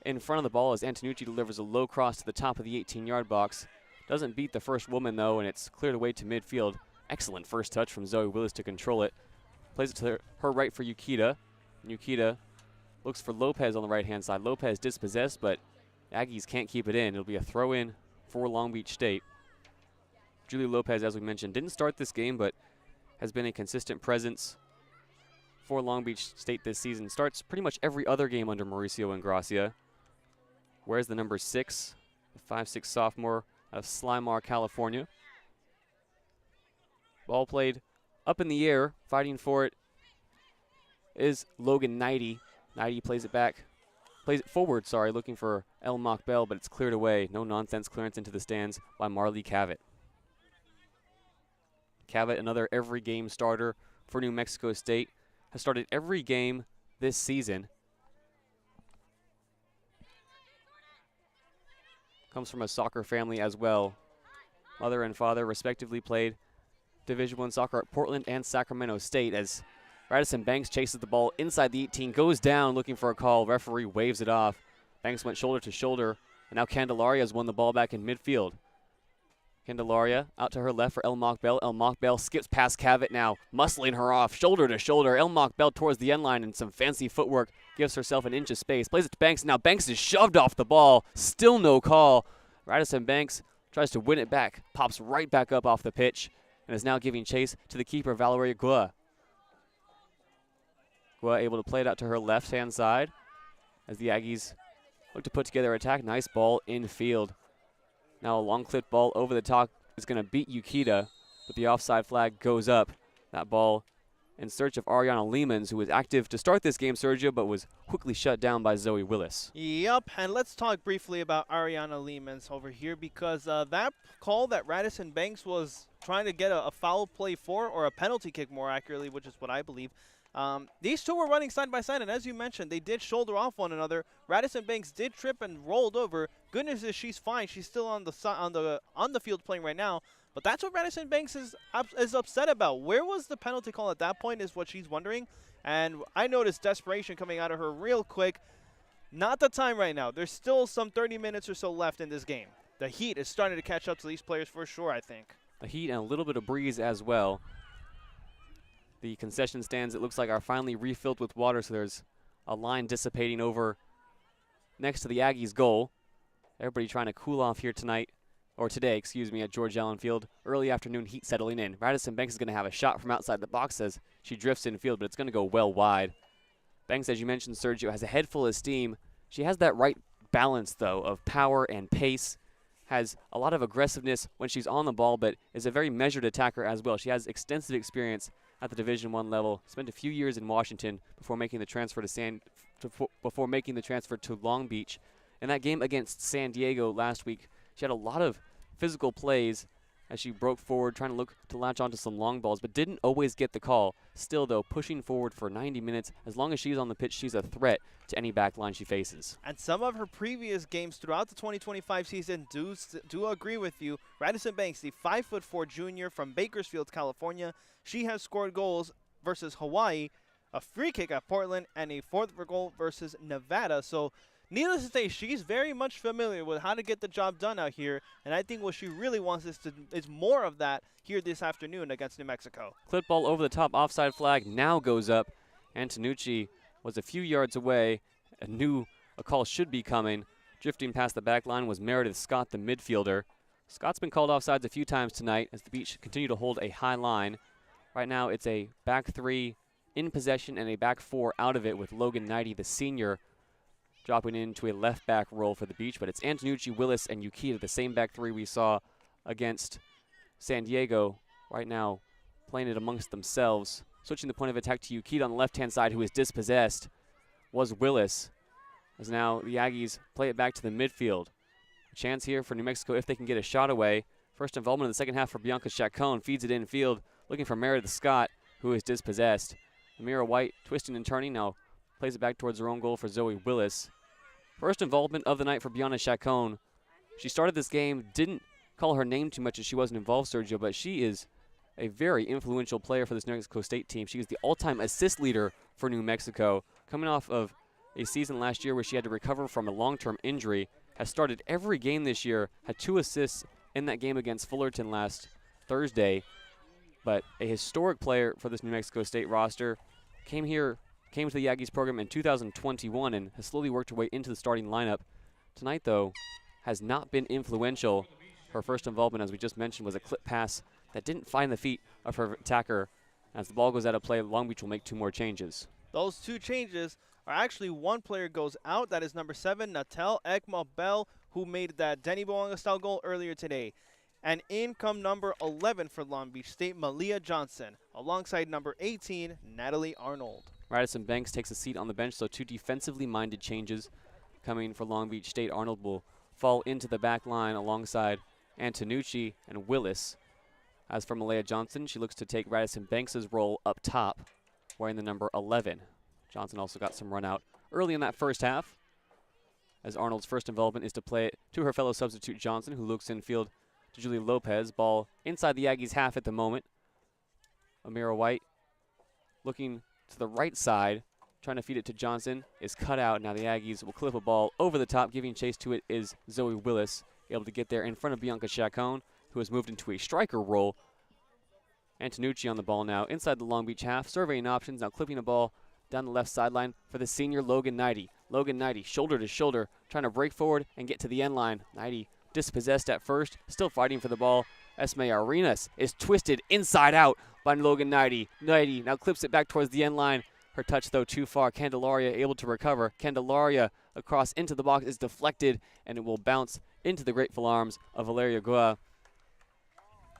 in front of the ball as Antonucci delivers a low cross to the top of the 18-yard box. Doesn't beat the first woman, though, and it's cleared away to midfield. Excellent first touch from Zoe Willis to control it. Plays it to her right for Yukita. Yukita looks for Lopez on the right-hand side. Lopez dispossessed, but Aggies can't keep it in. It'll be a throw-in for Long Beach State. Julie Lopez, as we mentioned, didn't start this game, but has been a consistent presence for Long Beach State this season. Starts pretty much every other game under Mauricio Ingracia. Wears the number 6, the 5'6" sophomore out of Slimar, California. Ball played up in the air, fighting for it is Logan Knighty. Knighty plays it forward, looking for El Mokbel, but it's cleared away. No nonsense clearance into the stands by Marley Cavett. Cavett, another every game starter for New Mexico State, has started every game this season. Comes from a soccer family as well. Mother and father respectively played Division I soccer at Portland and Sacramento State as Radisson Banks chases the ball inside the 18, goes down looking for a call. Referee waves it off. Banks went shoulder to shoulder, and now Candelaria has won the ball back in midfield. Candelaria out to her left for El Mokbel. El Mokbel skips past Cavett now, muscling her off, shoulder to shoulder. El Mokbel towards the end line and some fancy footwork, gives herself an inch of space. Plays it to Banks. Now Banks is shoved off the ball. Still no call. Radisson Banks tries to win it back, pops right back up off the pitch, and is now giving chase to the keeper, Valeria Gua. Gua able to play it out to her left-hand side as the Aggies look to put together an attack. Nice ball infield Now a long clip ball over the top is going to beat Yukita, but the offside flag goes up. That ball in search of Ariana Lehmans, who was active to start this game, Sergio, but was quickly shut down by Zoe Willis. Yep, and let's talk briefly about Ariana Lehmans over here, because that call that Radisson Banks was trying to get a foul play for, or a penalty kick more accurately, which is what I believe. These two were running side by side, and as you mentioned, they did shoulder off one another. Radisson Banks did trip and rolled over. Good news is she's fine. She's still on the field playing right now. But that's what Radisson Banks is upset about. Where was the penalty call at that point is what she's wondering. And I noticed desperation coming out of her real quick. Not the time right now. There's still some 30 minutes or so left in this game. The heat is starting to catch up to these players for sure, I think. The heat and a little bit of breeze as well. The concession stands, it looks like, are finally refilled with water, so there's a line dissipating over next to the Aggies' goal. Everybody trying to cool off here tonight. Or today, excuse me, at George Allen Field. Early afternoon heat settling in. Radisson Banks is going to have a shot from outside the box as she drifts in field, but it's going to go well wide. Banks, as you mentioned, Sergio, has a head full of steam. She has that right balance, though, of power and pace. Has a lot of aggressiveness when she's on the ball, but is a very measured attacker as well. She has extensive experience at the Division I level. Spent a few years in Washington before making the transfer to Long Beach. In that game against San Diego last week, she had a lot of physical plays as she broke forward, trying to look to latch onto some long balls, but didn't always get the call. Still, though, pushing forward for 90 minutes. As long as she's on the pitch, she's a threat to any back line she faces. And some of her previous games throughout the 2025 season do agree with you. Radisson Banks, the 5'4" junior from Bakersfield, California, she has scored goals versus Hawaii, a free kick at Portland, and a fourth goal versus Nevada. So needless to say, she's very much familiar with how to get the job done out here, and I think what she really wants is more of that here this afternoon against New Mexico. Clip ball over the top, offside flag now goes up. Antonucci was a few yards away and knew a call should be coming. Drifting past the back line was Meredith Scott, the midfielder. Scott's been called offsides a few times tonight as the Beach continue to hold a high line. Right now it's a back three in possession and a back four out of it, with Logan Knighty, the senior, dropping into a left back role for the Beach. But it's Antonucci, Willis, and Yukita, the same back three we saw against San Diego, right now playing it amongst themselves. Switching the point of attack to Yukita on the left-hand side, who is dispossessed, was Willis. As now the Aggies play it back to the midfield. A chance here for New Mexico if they can get a shot away. First involvement in the second half for Bianca Chacon. Feeds it infield, looking for Meredith Scott, who is dispossessed. Amira White twisting and turning, now plays it back towards her own goal for Zoe Willis. First involvement of the night for Bianca Chacon. She started this game, didn't call her name too much as she wasn't involved, Sergio, but she is a very influential player for this New Mexico State team. She is the all-time assist leader for New Mexico, coming off of a season last year where she had to recover from a long-term injury. Has started every game this year, had 2 assists in that game against Fullerton last Thursday, but a historic player for this New Mexico State roster. Came to the Aggies program in 2021 and has slowly worked her way into the starting lineup. Tonight, though, has not been influential. Her first involvement, as we just mentioned, was a clip pass that didn't find the feet of her attacker. As the ball goes out of play, Long Beach will make 2 more changes. Those 2 changes are actually one player goes out. That is number 7, Natel Ekma Bell, who made that Denny Boanga-style goal earlier today. And in come number 11 for Long Beach State, Malia Johnson, alongside number 18, Natalie Arnold. Radisson Banks takes a seat on the bench, so 2 defensively minded changes coming for Long Beach State. Arnold will fall into the back line alongside Antonucci and Willis. As for Malia Johnson, she looks to take Radisson Banks' role up top, wearing the number 11. Johnson also got some run out early in that first half, as Arnold's first involvement is to play it to her fellow substitute Johnson, who looks infield to Julie Lopez. Ball inside the Aggies' half at the moment. Amira White looking to the right side, trying to feed it to Johnson, is cut out. Now the Aggies will clip a ball over the top. Giving chase to it is Zoe Willis, able to get there in front of Bianca Chacon, who has moved into a striker role. Antonucci on the ball now, inside the Long Beach half, surveying options, now clipping a ball down the left sideline for the senior Logan Knighty. Logan Knighty, shoulder to shoulder, trying to break forward and get to the end line. Knighty dispossessed at first, still fighting for the ball. Esme Arenas is twisted inside out by Logan Knighty. Knighty now clips it back towards the end line. Her touch, though, too far. Candelaria able to recover. Candelaria across into the box is deflected, and it will bounce into the grateful arms of Valeria Gua.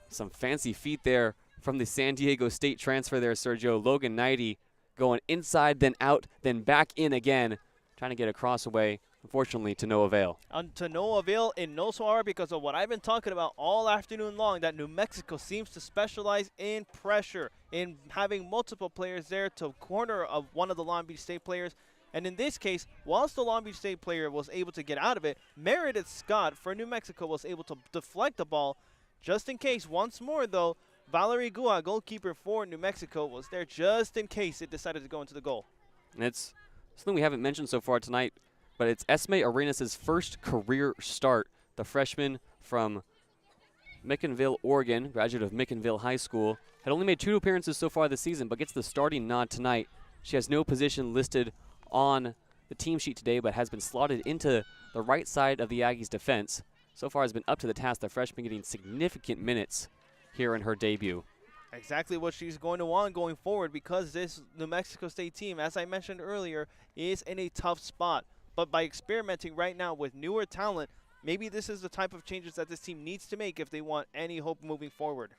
Some fancy feet there from the San Diego State transfer there, Sergio. Logan Knighty going inside, then out, then back in again, trying to get a cross away, unfortunately to no avail. To no avail in no so because of what I've been talking about all afternoon long, that New Mexico seems to specialize in pressure, in having multiple players there to corner of one of the Long Beach State players. And in this case, whilst the Long Beach State player was able to get out of it, Meredith Scott for New Mexico was able to deflect the ball just in case. Once more, though, Valerie Gua, goalkeeper for New Mexico, was there just in case it decided to go into the goal. And it's something we haven't mentioned so far tonight, but it's Esme Arenas' first career start. The freshman from Mickonville, Oregon, graduate of Mickonville High School, had only made 2 appearances so far this season, but gets the starting nod tonight. She has no position listed on the team sheet today, but has been slotted into the right side of the Aggies' defense. So far has been up to the task, the freshman getting significant minutes here in her debut. Exactly what she's going to want going forward, because this New Mexico State team, as I mentioned earlier, is in a tough spot. But by experimenting right now with newer talent, maybe this is the type of changes that this team needs to make if they want any hope moving forward.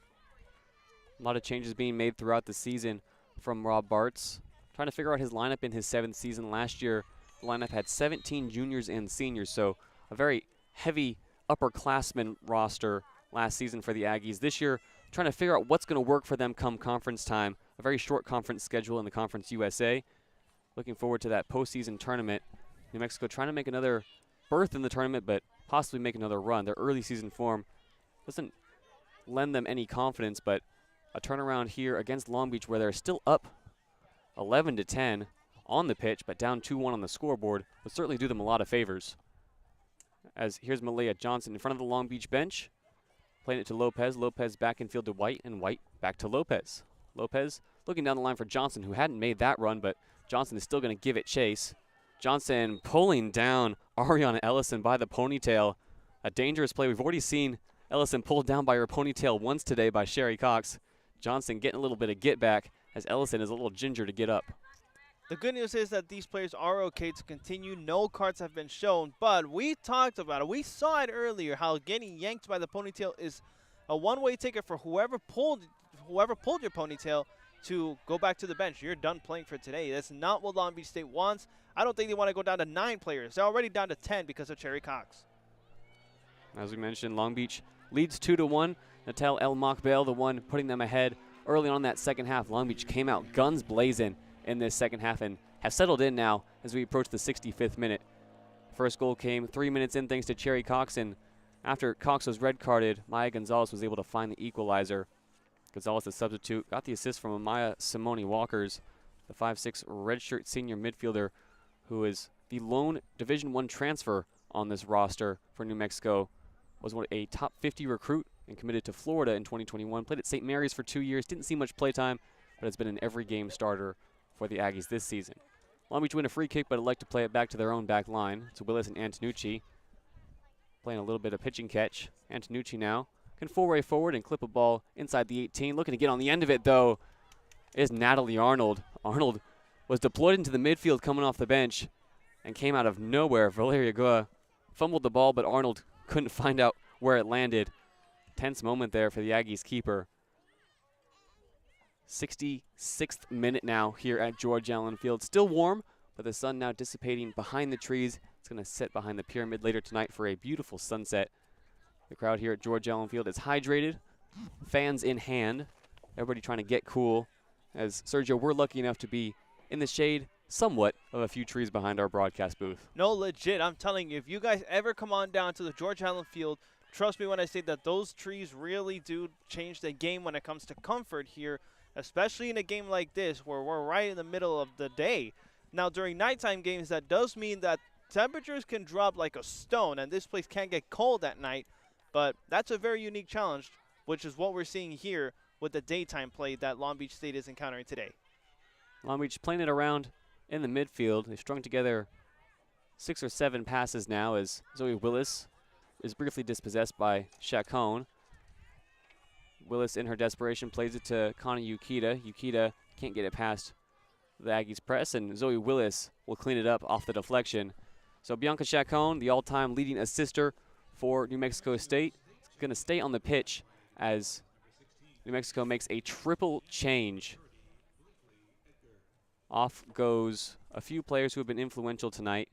A lot of changes being made throughout the season from Rob Bartz, trying to figure out his lineup in his 7th season. Last year, the lineup had 17 juniors and seniors, so a very heavy upperclassmen roster last season for the Aggies. This year, trying to figure out what's going to work for them come conference time. A very short conference schedule in the Conference USA. Looking forward to that postseason tournament. New Mexico trying to make another berth in the tournament, but possibly make another run. Their early season form doesn't lend them any confidence, but a turnaround here against Long Beach, where they're still up 11-10 on the pitch, but down 2-1 on the scoreboard, would certainly do them a lot of favors. As here's Malaya Johnson in front of the Long Beach bench, playing it to Lopez. Lopez back in field to White, and White back to Lopez. Lopez looking down the line for Johnson, who hadn't made that run, but Johnson is still going to give it chase. Johnson pulling down Ariana Ellison by the ponytail. A dangerous play. We've already seen Ellison pulled down by her ponytail once today by Sherry Cox. Johnson getting a little bit of get back as Ellison is a little ginger to get up. The good news is that these players are okay to continue. No cards have been shown, but we talked about it. We saw it earlier, how getting yanked by the ponytail is a one-way ticket for whoever pulled your ponytail to go back to the bench. You're done playing for today. That's not what Long Beach State wants. I don't think they want to go down to 9 players. They're already down to 10 because of Cherry Cox. As we mentioned, Long Beach leads 2-1. Natal El Mokbel, the one putting them ahead early on in that second half. Long Beach came out guns blazing in this second half and have settled in now as we approach the 65th minute. First goal came 3 minutes in thanks to Cherry Cox, and after Cox was red carded, Maya Gonzalez was able to find the equalizer. Gonzalez, the substitute, got the assist from Amaya Simone Walkers, the 5'6" redshirt senior midfielder who is the lone Division I transfer on this roster for New Mexico. Was a top 50 recruit and committed to Florida in 2021. Played at St. Mary's for 2 years. Didn't see much playtime, but has been an every game starter for the Aggies this season. Long Beach win a free kick, but would like to play it back to their own back line. It's Willis and Antonucci playing a little bit of pitch and catch. Antonucci now can full-way forward and clip a ball inside the 18. Looking to get on the end of it, though, is Natalie Arnold. Arnold was deployed into the midfield coming off the bench and came out of nowhere. Valeria Gua fumbled the ball, but Arnold couldn't find out where it landed. Tense moment there for the Aggies keeper. 66th minute now here at George Allen Field. Still warm, but the sun now dissipating behind the trees. It's going to sit behind the pyramid later tonight for a beautiful sunset. The crowd here at George Allen Field is hydrated, fans in hand. Everybody trying to get cool. As Sergio, we're lucky enough to be in the shade somewhat of a few trees behind our broadcast booth. No, legit, I'm telling you, if you guys ever come on down to the George Allen Field, trust me when I say that those trees really do change the game when it comes to comfort here, especially in a game like this where we're right in the middle of the day. Now, during nighttime games, that does mean that temperatures can drop like a stone, and this place can get cold at night, but that's a very unique challenge, which is what we're seeing here with the daytime play that Long Beach State is encountering today. Long Beach playing it around in the midfield. They've strung together 6 or 7 passes now as Zoe Willis is briefly dispossessed by Chacon. Willis, in her desperation, plays it to Connie Yukita. Yukita can't get it past the Aggies press, and Zoe Willis will clean it up off the deflection. So Bianca Chacon, the all-time leading assister for New Mexico State. It's going to stay on the pitch as New Mexico makes a triple change. Off goes a few players who have been influential tonight.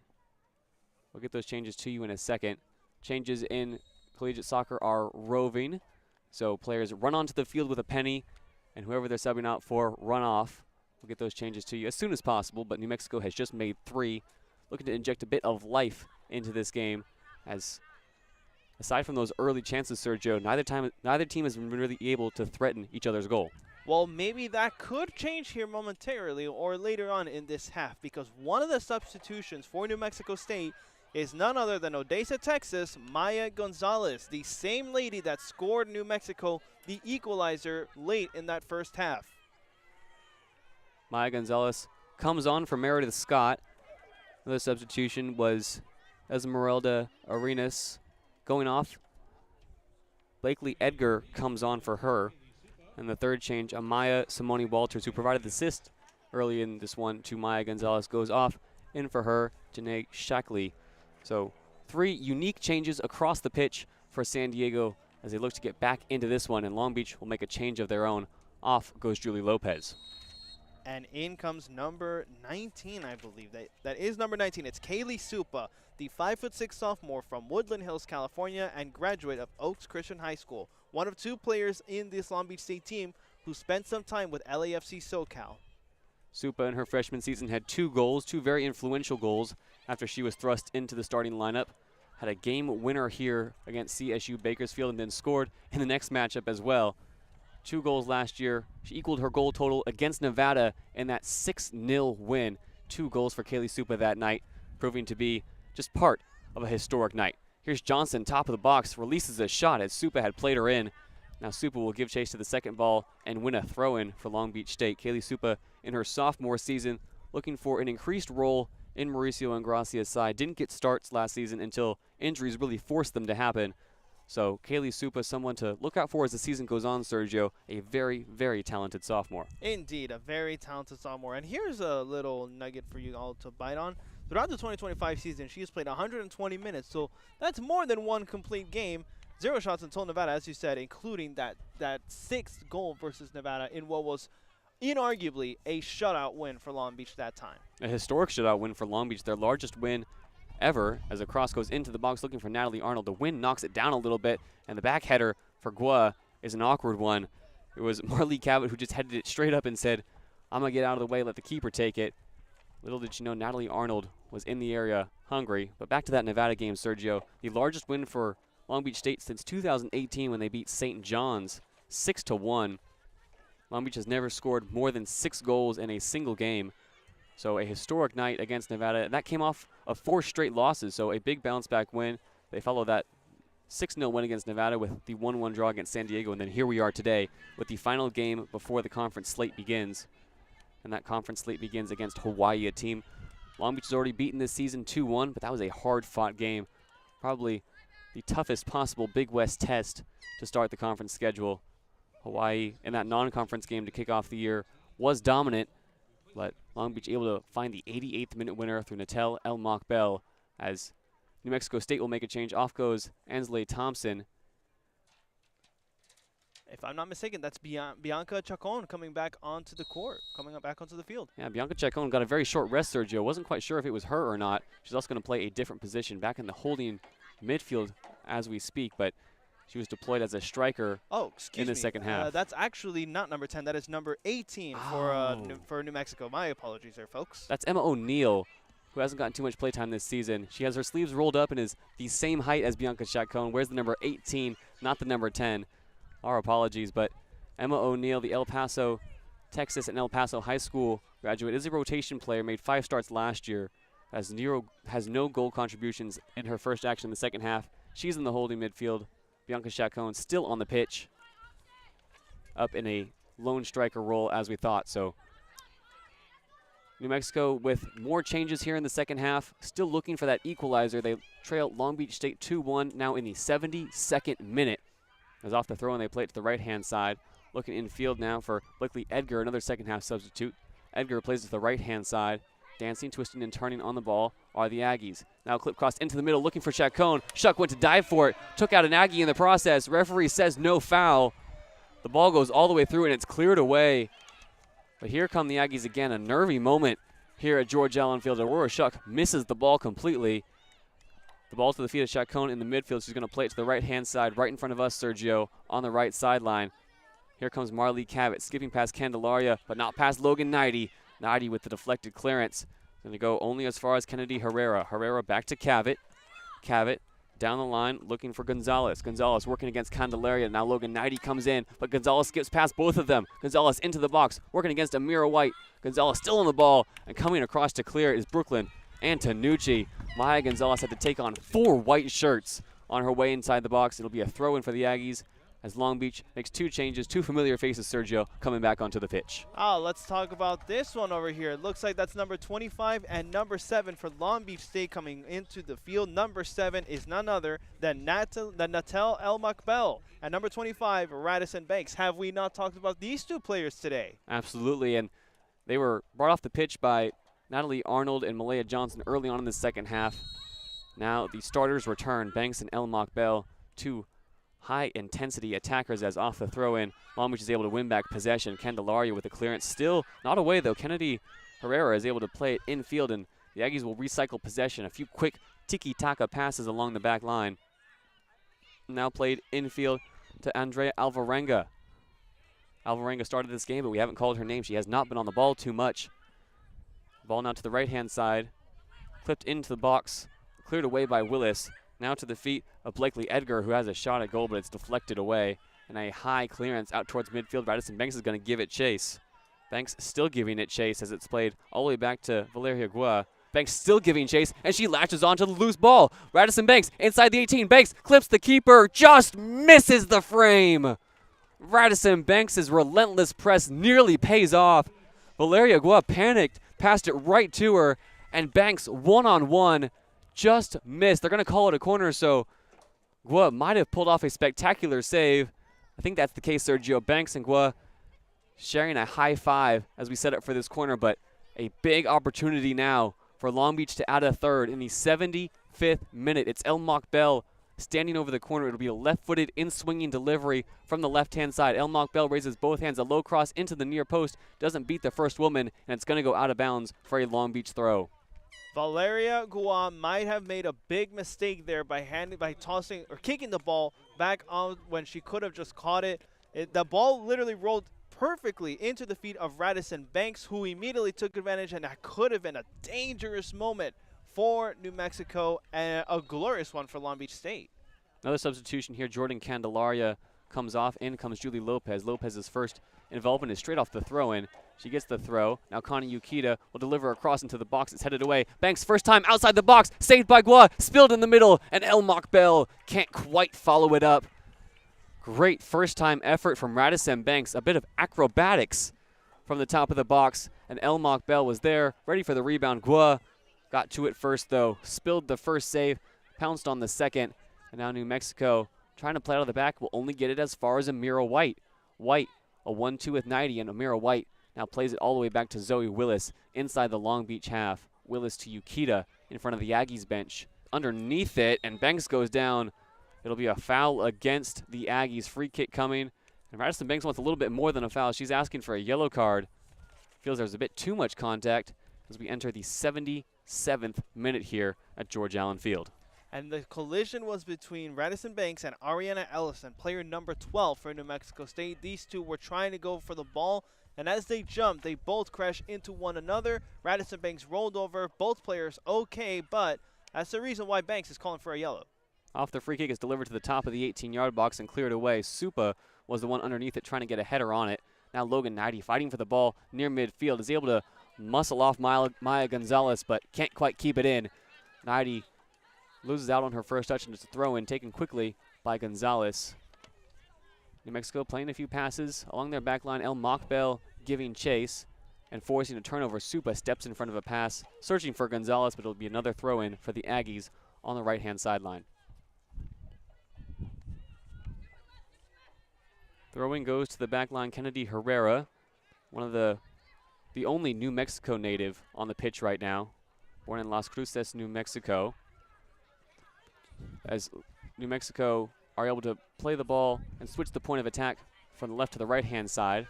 We'll get those changes to you in a second. Changes in collegiate soccer are roving. So players run onto the field with a penny, and whoever they're subbing out for, run off. We'll get those changes to you as soon as possible, but New Mexico has just made 3, looking to inject a bit of life into this game. As aside from those early chances, Sergio, neither team has been really able to threaten each other's goal. Well, maybe that could change here momentarily or later on in this half, because one of the substitutions for New Mexico State is none other than Odessa, Texas, Maya Gonzalez, the same lady that scored New Mexico the equalizer late in that first half. Maya Gonzalez comes on for Meredith Scott. Another substitution was Esmeralda Arenas going off. Blakely Edgar comes on for her. And the third change, Amaya Simone Walters, who provided the assist early in this one to Maya Gonzalez, goes off. In for her, Janae Shackley. So 3 unique changes across the pitch for San Diego as they look to get back into this one, and Long Beach will make a change of their own. Off goes Julie Lopez. And in comes number 19, I believe. That is number 19. It's Kaylee Supa, the 5'6" sophomore from Woodland Hills, California, and graduate of Oaks Christian High School. One of 2 players in this Long Beach State team who spent some time with LAFC SoCal. Supa in her freshman season had 2 goals, 2 very influential goals after she was thrust into the starting lineup. Had a game winner here against CSU Bakersfield and then scored in the next matchup as well. 2 goals last year. She equaled her goal total against Nevada in that 6-0 win. 2 goals for Kaylee Supa that night, proving to be just part of a historic night. Here's Johnson, top of the box, releases a shot as Supa had played her in. Now Supa will give chase to the second ball and win a throw-in for Long Beach State. Kaylee Supa in her sophomore season looking for an increased role in Mauricio Ingracia's side. Didn't get starts last season until injuries really forced them to happen. So Kaylee Supa, someone to look out for as the season goes on, Sergio. A very, very talented sophomore. Indeed, a very talented sophomore. And here's a little nugget for you all to bite on. Throughout the 2025 season, she has played 120 minutes, so that's more than 1 complete game. 0 shots until Nevada, as you said, including that 6th goal versus Nevada in what was inarguably a shutout win for Long Beach that time. A historic shutout win for Long Beach, their largest win ever, as a cross goes into the box looking for Natalie Arnold. The wind knocks it down a little bit, and the back header for Gua is an awkward one. It was Marlee Cabot who just headed it straight up and said, I'm going to get out of the way, let the keeper take it. Little did she know Natalie Arnold was in the area hungry. But back to that Nevada game, Sergio. The largest win for Long Beach State since 2018 when they beat St. John's 6-1. Long Beach has never scored more than 6 goals in a single game. So a historic night against Nevada. That came off of 4 straight losses, so a big bounce-back win. They follow that 6-0 win against Nevada with the 1-1 draw against San Diego, and then here we are today with the final game before the conference slate begins. And that conference slate begins against Hawaii, a team Long Beach has already beaten this season 2-1, but that was a hard-fought game. Probably the toughest possible Big West test to start the conference schedule. Hawaii, in that non-conference game to kick off the year, was dominant, but Long Beach able to find the 88th minute winner through Natel El Mokbel, as New Mexico State will make a change. Off goes Ansley Thompson. If I'm not mistaken, that's Bianca Chacon coming back onto the court, coming back onto the field. Yeah, Bianca Chacon got a very short rest, Sergio. Wasn't quite sure if it was her or not. She's also going to play a different position back in the holding midfield as we speak, but she was deployed as a striker in the second half. That's actually not number 10. That is number 18 for New Mexico. My apologies there, folks. That's Emma O'Neill, who hasn't gotten too much playtime this season. She has her sleeves rolled up and is the same height as Bianca Chacon. Wears the number 18, not the number 10. Our apologies, but Emma O'Neill, the El Paso, Texas and El Paso High School graduate, is a rotation player, made 5 starts last year, has no goal contributions in her first action in the second half. She's in the holding midfield. Bianca Chacon still on the pitch, up in a lone striker role as we thought. So New Mexico with more changes here in the second half, still looking for that equalizer. They trail Long Beach State 2-1 now in the 72nd minute. As off the throw and they play it to the right-hand side. Looking infield now for Blakely Edgar, another second half substitute. Edgar plays to the right-hand side. Dancing, twisting, and turning on the ball are the Aggies. Now clip cross into the middle, looking for Chacon. Shuck went to dive for it, took out an Aggie in the process. Referee says no foul. The ball goes all the way through, and it's cleared away. But here come the Aggies again, a nervy moment here at George Allen Field. Aurora Shuck misses the ball completely. The ball to the feet of Chacon in the midfield. She's going to play it to the right-hand side, right in front of us, Sergio, on the right sideline. Here comes Marley Cavett, skipping past Candelaria, but not past Logan Knighty. Knighty with the deflected clearance. Going to go only as far as Kennedy Herrera. Herrera back to Cavett. Cavett down the line looking for Gonzalez. Gonzalez working against Candelaria. Now Logan Knighty comes in, but Gonzalez skips past both of them. Gonzalez into the box, working against Amira White. Gonzalez still on the ball, and coming across to clear is Brooklyn Antonucci. Maya Gonzalez had to take on 4 white shirts on her way inside the box. It'll be a throw-in for the Aggies as Long Beach makes 2 changes. 2 familiar faces, Sergio, coming back onto the pitch. Let's talk about this one over here. It looks like that's number 25 and number 7 for Long Beach State coming into the field. Number 7 is none other than Natel El-Makbel. And number 25, Radisson Banks. Have we not talked about these 2 players today? Absolutely, and they were brought off the pitch by Natalie Arnold and Malaya Johnson early on in the second half. Now the starters return, Banks and El-Makbel, 2 high-intensity attackers as off the throw-in. Long Beach is able to win back possession. Candelaria with the clearance. Still not away, though. Kennedy Herrera is able to play it infield, and the Aggies will recycle possession. A few quick tiki-taka passes along the back line. Now played infield to Andrea Alvarenga. Alvarenga started this game, but we haven't called her name. She has not been on the ball too much. Ball now to the right-hand side. Clipped into the box. Cleared away by Willis. Now to the feet of Blakely Edgar, who has a shot at goal, but it's deflected away. And a high clearance out towards midfield. Radisson Banks is going to give it chase. Banks still giving it chase as it's played all the way back to Valeria Gua. Banks still giving chase, and she latches onto the loose ball. Radisson Banks inside the 18. Banks clips the keeper, just misses the frame. Radisson Banks' relentless press nearly pays off. Valeria Gua panicked, passed it right to her, and Banks one-on-one just missed. They're going to call it a corner, so Gua might have pulled off a spectacular save. I think that's the case, Sergio. Banks and Gua sharing a high five as we set up for this corner, but a big opportunity now for Long Beach to add a third in the 75th minute. It's El-Makbel standing over the corner. It'll be a left-footed in-swinging delivery from the left-hand side. El-Makbel raises both hands, a low cross into the near post, doesn't beat the first woman, and it's going to go out of bounds for a Long Beach throw. Valeria Guam might have made a big mistake there by tossing or kicking the ball back on when she could have just caught it. The ball literally rolled perfectly into the feet of Radisson Banks, who immediately took advantage, and that could have been a dangerous moment for New Mexico and a glorious one for Long Beach State. Another substitution here. Jordan Candelaria comes off. In comes Julie Lopez. Lopez's first involvement is straight off the throw-in. She gets the throw. Now Connie Yukita will deliver across into the box. It's headed away. Banks first time outside the box. Saved by Gua. Spilled in the middle. And El-Makbel can't quite follow it up. Great first time effort from Radisson Banks. A bit of acrobatics from the top of the box. And El-Makbel was there, ready for the rebound. Gua got to it first, though. Spilled the first save. Pounced on the second. And now New Mexico, trying to play out of the back, will only get it as far as Amira White. White, a 1-2 with Knighty, and Amira White now plays it all the way back to Zoe Willis inside the Long Beach half. Willis to Yukita in front of the Aggies bench. Underneath it, and Banks goes down. It'll be a foul against the Aggies. Free kick coming. And Radisson Banks wants a little bit more than a foul. She's asking for a yellow card. Feels there's a bit too much contact as we enter the 77th minute here at George Allen Field. And the collision was between Radisson Banks and Ariana Ellison, player number 12 for New Mexico State. These two were trying to go for the ball, and as they jumped, they both crashed into one another. Radisson Banks rolled over, both players okay, but that's the reason why Banks is calling for a yellow. Off the free kick is delivered to the top of the 18-yard box and cleared away. Supa was the one underneath it trying to get a header on it. Now Logan Knighty fighting for the ball near midfield, is able to muscle off Maya Gonzalez, but can't quite keep it in. Knighty loses out on her first touch, and it's a throw-in taken quickly by Gonzalez. New Mexico playing a few passes along their back line. El-Makbel giving chase and forcing a turnover. Supa steps in front of a pass, searching for Gonzalez, but it'll be another throw-in for the Aggies on the right-hand sideline. Throw-in goes to the back line. Kennedy Herrera, one of the the only New Mexico native on the pitch right now, born in Las Cruces, New Mexico. As New Mexico are able to play the ball and switch the point of attack from the left to the right-hand side.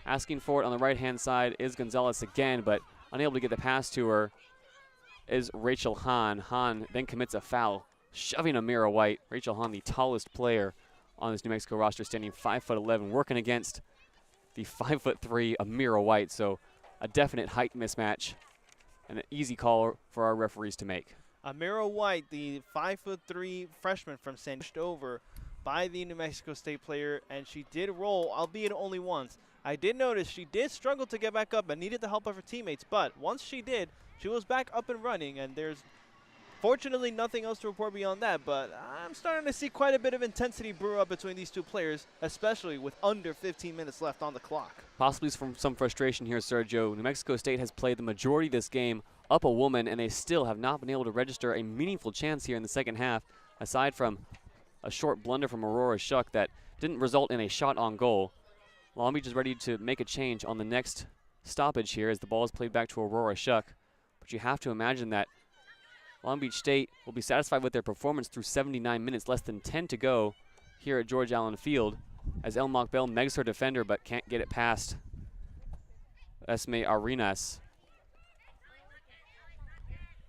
Asking for it on the right-hand side is Gonzalez again, but unable to get the pass to her is Rachel Hahn. Hahn then commits a foul, shoving Amira White. Rachel Hahn, the tallest player on this New Mexico roster, standing 5'11", working against the 5'3" Amira White. So a definite height mismatch and an easy call for our referees to make. Amira White, the 5'3" freshman from San over by the New Mexico State player, and she did roll, albeit only once. I did notice she did struggle to get back up and needed the help of her teammates, but once she did, she was back up and running, and there's fortunately nothing else to report beyond that, but I'm starting to see quite a bit of intensity brew up between these two players, especially with under 15 minutes left on the clock. Possibly from some frustration here, Sergio. New Mexico State has played the majority of this game up a woman, and they still have not been able to register a meaningful chance here in the second half, aside from a short blunder from Aurora Shuck that didn't result in a shot on goal. Long Beach is ready to make a change on the next stoppage here as the ball is played back to Aurora Shuck. But you have to imagine that Long Beach State will be satisfied with their performance through 79 minutes, less than 10 to go here at George Allen Field, as El Mocbel megs her defender but can't get it past Esme Arenas.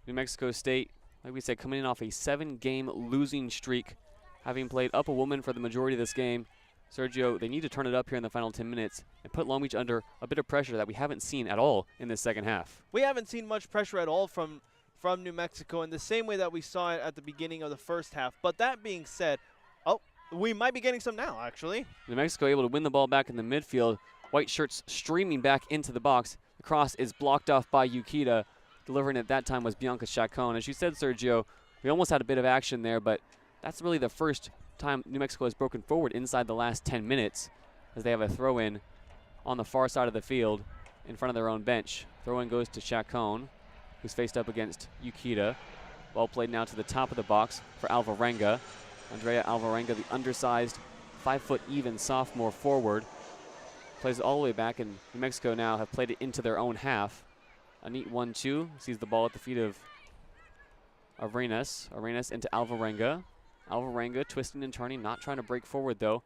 New Mexico State, like we said, coming in off a 7-game losing streak, having played up a woman for the majority of this game. Sergio, they need to turn it up here in the final 10 minutes and put Long Beach under a bit of pressure that we haven't seen at all in this second half. We haven't seen much pressure at all from New Mexico in the same way that we saw it at the beginning of the first half. But that being said, we might be getting some now, actually. New Mexico able to win the ball back in the midfield. White shirts streaming back into the box. The cross is blocked off by Yukita. Delivering at that time was Bianca Chacon. As you said, Sergio, we almost had a bit of action there, but that's really the first time New Mexico has broken forward inside the last 10 minutes as they have a throw-in on the far side of the field in front of their own bench. Throw-in goes to Chacon, who's faced up against Yukita. Ball played now to the top of the box for Alvarenga. Andrea Alvarenga, the undersized, 5-foot even sophomore forward, plays it all the way back, and New Mexico now have played it into their own half. A neat 1-2, sees the ball at the feet of Arenas. Arenas into Alvarenga. Alvarenga twisting and turning, not trying to break forward though,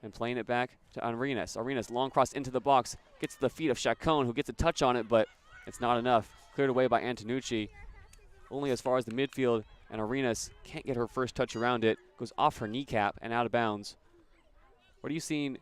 and playing it back to Arenas. Arenas, long cross into the box, gets to the feet of Chacon, who gets a touch on it, but it's not enough. Cleared away by Antonucci. Only as far as the midfield, and Arenas can't get her first touch around it. Goes off her kneecap and out of bounds. What are you seeing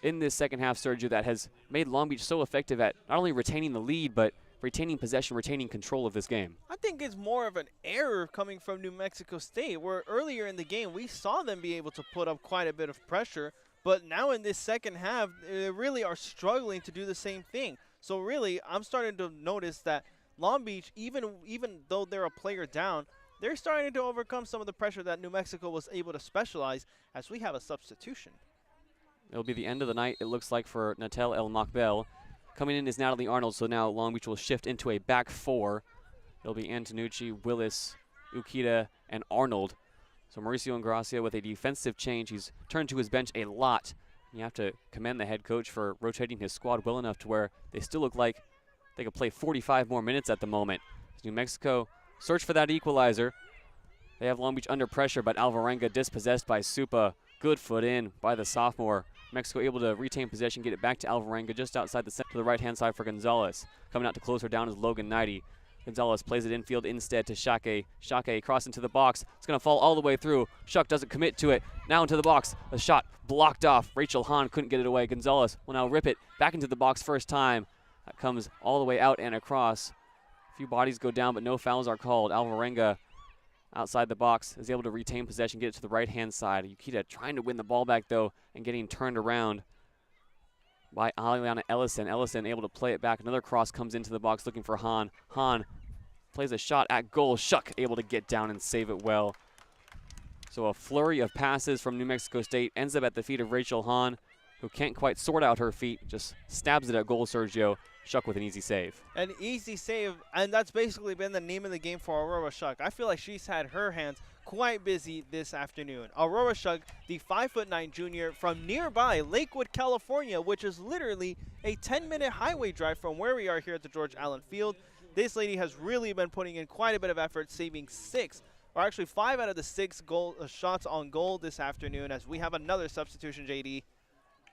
in this second half, Sergio, that has made Long Beach so effective at not only retaining the lead, but retaining possession, retaining control of this game? I think it's more of an error coming from New Mexico State, where earlier in the game we saw them be able to put up quite a bit of pressure, but now in this second half they really are struggling to do the same thing. So really, I'm starting to notice that Long Beach, even though they're a player down, they're starting to overcome some of the pressure that New Mexico was able to specialize, as we have a substitution. It'll be the end of the night, it looks like, for Natel El Mocbel. Coming in is Natalie Arnold, so now Long Beach will shift into a back four. It'll be Antonucci, Willis, Ukita, and Arnold. So Mauricio Ingracia with a defensive change. He's turned to his bench a lot. You have to commend the head coach for rotating his squad well enough to where they still look like they could play 45 more minutes at the moment. New Mexico search for that equalizer. They have Long Beach under pressure, but Alvarenga dispossessed by Supa. Good foot in by the sophomore. Mexico able to retain possession, get it back to Alvarenga just outside the center to the right-hand side for Gonzalez. Coming out to close her down is Logan Knighty. Gonzalez plays it infield instead to Shake. Shake cross into the box. It's going to fall all the way through. Shuck doesn't commit to it. Now into the box. A shot blocked off. Rachel Hahn couldn't get it away. Gonzalez will now rip it back into the box first time. That comes all the way out and across. A few bodies go down, but no fouls are called. Alvarenga outside the box is able to retain possession, get it to the right-hand side. Yukita trying to win the ball back, though, and getting turned around by Aliana Ellison. Ellison able to play it back. Another cross comes into the box looking for Hahn. Hahn plays a shot at goal. Shuck able to get down and save it well. So a flurry of passes from New Mexico State ends up at the feet of Rachel Hahn, who can't quite sort out her feet, just stabs it at goal, Sergio. Shuck with an easy save. An easy save, and that's basically been the name of the game for Aurora Shuck. I feel like she's had her hands quite busy this afternoon. Aurora Shug, the 5'9" junior from nearby Lakewood, California, which is literally a 10-minute highway drive from where we are here at the George Allen Field. This lady has really been putting in quite a bit of effort, saving 5 out of the 6 shots on goal this afternoon, as we have another substitution, JayDe.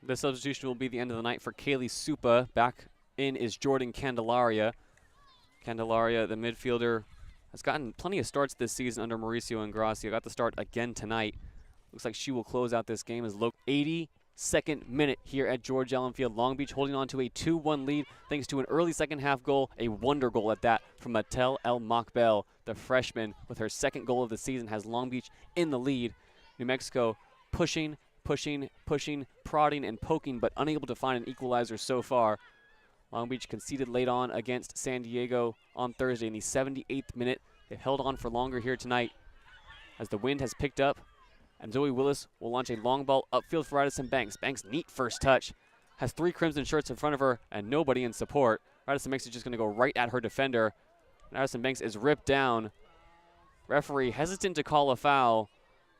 The substitution will be the end of the night for Kaylee Supa. Back in is Jordan Candelaria. Candelaria, the midfielder, has gotten plenty of starts this season under Mauricio Ingracia. Got the start again tonight. Looks like she will close out this game as 82nd minute here at George Allen Field. Long Beach holding on to a 2-1 lead thanks to an early second half goal, a wonder goal at that, from Matel El Mokbel. The freshman, with her second goal of the season, has Long Beach in the lead. New Mexico pushing, prodding and poking, but unable to find an equalizer so far. Long Beach conceded late on against San Diego on Thursday in the 78th minute. They've held on for longer here tonight as the wind has picked up, and Zoe Willis will launch a long ball upfield for Radisson Banks. Banks, neat first touch, has 3 crimson shirts in front of her and nobody in support. Radisson Banks is just going to go right at her defender. Radisson Banks is ripped down. Referee hesitant to call a foul,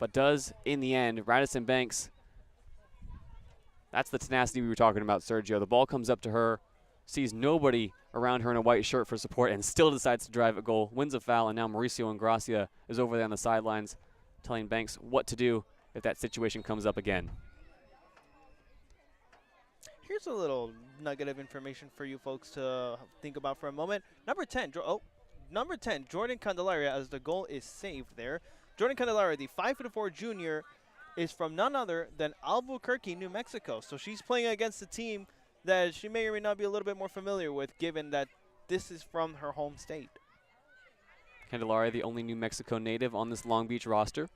but does in the end. Radisson Banks, that's the tenacity we were talking about, Sergio. The ball comes up to her, sees nobody around her in a white shirt for support, and still decides to drive a goal, wins a foul, and now Mauricio Ingracia is over there on the sidelines telling Banks what to do if that situation comes up again. Here's a little nugget of information for you folks to think about for a moment. Number 10, Jordan Candelaria, as the goal is saved there. Jordan Candelaria, the 5'4" junior, is from none other than Albuquerque, New Mexico. So she's playing against a team that she may or may not be a little bit more familiar with, given that this is from her home state. Candelaria, the only New Mexico native on this Long Beach roster.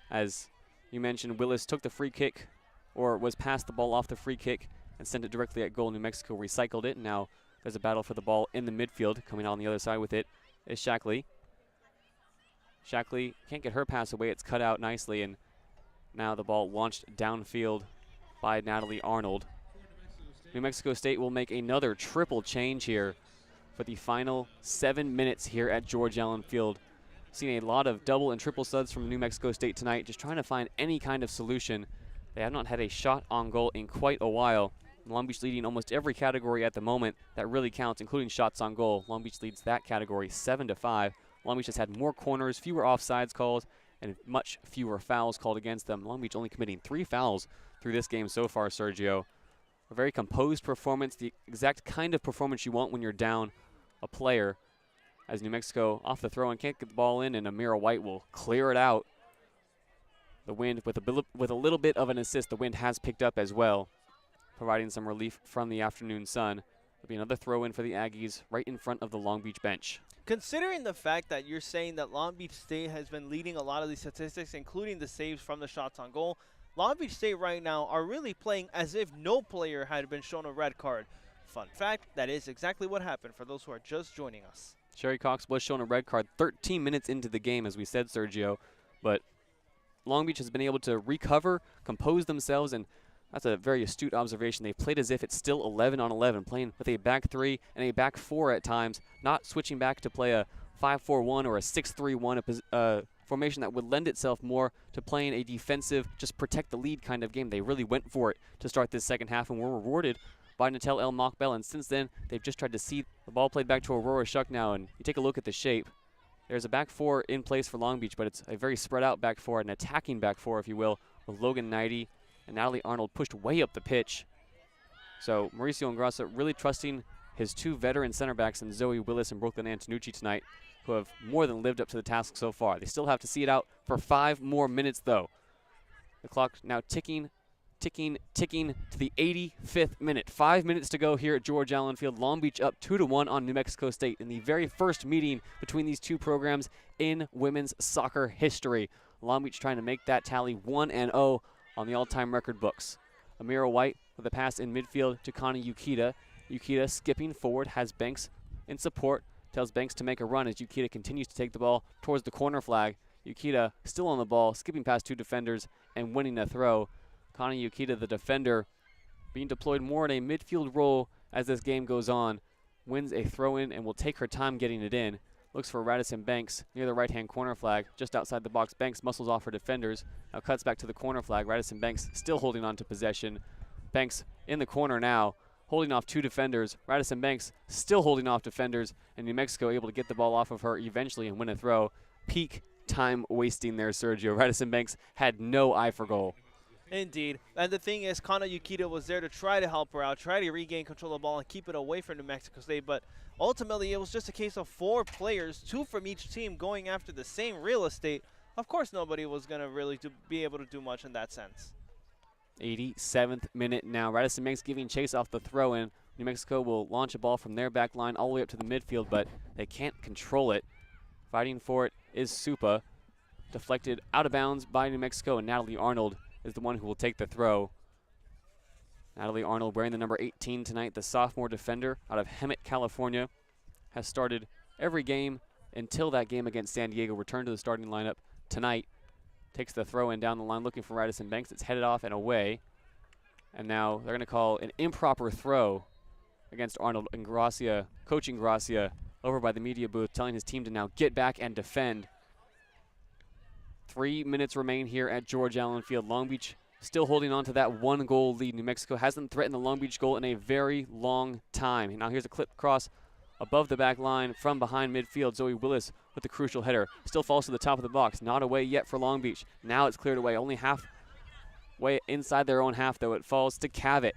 As you mentioned, Willis took the free kick, or was passed the ball off the free kick and sent it directly at goal. New Mexico recycled it. Now there's a battle for the ball in the midfield. Coming out on the other side with it is Shackley. Shackley can't get her pass away. It's cut out nicely, and now the ball launched downfield by Natalie Arnold. New Mexico State will make another triple change here for the final 7 minutes here at George Allen Field. Seen a lot of double and triple subs from New Mexico State tonight, just trying to find any kind of solution. They have not had a shot on goal in quite a while. Long Beach leading almost every category at the moment that really counts, including shots on goal. Long Beach leads that category 7-5. Long Beach has had more corners, fewer offsides calls, and much fewer fouls called against them. Long Beach only committing 3 fouls through this game so far, Sergio. A very composed performance, the exact kind of performance you want when you're down a player. As New Mexico off the throw and can't get the ball in, and Amira White will clear it out. The wind, with a little bit of an assist, the wind has picked up as well, providing some relief from the afternoon sun. There'll be another throw in for the Aggies right in front of the Long Beach bench. Considering the fact that you're saying that Long Beach State has been leading a lot of these statistics, including the saves from the shots on goal, Long Beach State right now are really playing as if no player had been shown a red card. Fun fact, that is exactly what happened for those who are just joining us. Sherry Cox was shown a red card 13 minutes into the game, as we said, Sergio, but Long Beach has been able to recover, compose themselves, and that's a very astute observation. They played as if it's still 11 on 11, playing with a back 3 and a back 4 at times, not switching back to play a 5-4-1 or a 6-3-1, formation that would lend itself more to playing a defensive, just protect the lead kind of game. They really went for it to start this second half and were rewarded by Natel El Mokbel, and since then they've just tried to see the ball played back to Aurora Shuck now, and you take a look at the shape. There's a back 4 in place for Long Beach, but it's a very spread out back 4, an attacking back 4, if you will, with Logan Knighty and Natalie Arnold pushed way up the pitch. So Mauricio Ingracia really trusting his 2 veteran center backs in Zoe Willis and Brooklyn Antonucci tonight, who have more than lived up to the task so far. They still have to see it out for 5 more minutes, though. The clock now ticking to the 85th minute. 5 minutes to go here at George Allen Field. Long Beach up 2-1 on New Mexico State in the very first meeting between these two programs in women's soccer history. Long Beach trying to make that tally 1-0 on the all-time record books. Amira White with a pass in midfield to Connie Yukita. Yukita skipping forward, has Banks in support, tells Banks to make a run as Yukita continues to take the ball towards the corner flag. Yukita still on the ball, skipping past 2 defenders and winning a throw. Connie Yukita, the defender, being deployed more in a midfield role as this game goes on, wins a throw-in and will take her time getting it in. Looks for Radisson Banks near the right-hand corner flag, just outside the box. Banks muscles off her defenders. Now cuts back to the corner flag. Radisson Banks still holding on to possession. Banks in the corner now, holding off 2 defenders. Radisson Banks still holding off defenders, and New Mexico able to get the ball off of her eventually and win a throw. Peak time wasting there, Sergio. Radisson Banks had no eye for goal. Indeed. And the thing is, Kana Yukita was there to try to help her out, try to regain control of the ball and keep it away from New Mexico State. But ultimately, it was just a case of 4 players, 2 from each team, going after the same real estate. Of course, nobody was going to really be able to do much in that sense. 87th minute now. Radisson Banks giving chase off the throw-in. New Mexico will launch a ball from their back line all the way up to the midfield, but they can't control it. Fighting for it is Supa. Deflected out of bounds by New Mexico, and Natalie Arnold is the one who will take the throw. Natalie Arnold, wearing the number 18 tonight, the sophomore defender out of Hemet, California, has started every game until that game against San Diego. Returned to the starting lineup tonight. Takes the throw in down the line looking for Radisson Banks. It's headed off and away. And now they're going to call an improper throw against Arnold, and Gracia, coaching Gracia over by the media booth, telling his team to now get back and defend. 3 minutes remain here at George Allen Field. Long Beach still holding on to that 1-goal lead. New Mexico hasn't threatened the Long Beach goal in a very long time. Now here's a clip cross above the back line from behind midfield. Zoe Willis with the crucial header. Still falls to the top of the box. Not away yet for Long Beach. Now it's cleared away. Only halfway inside their own half, though. It falls to Cavett.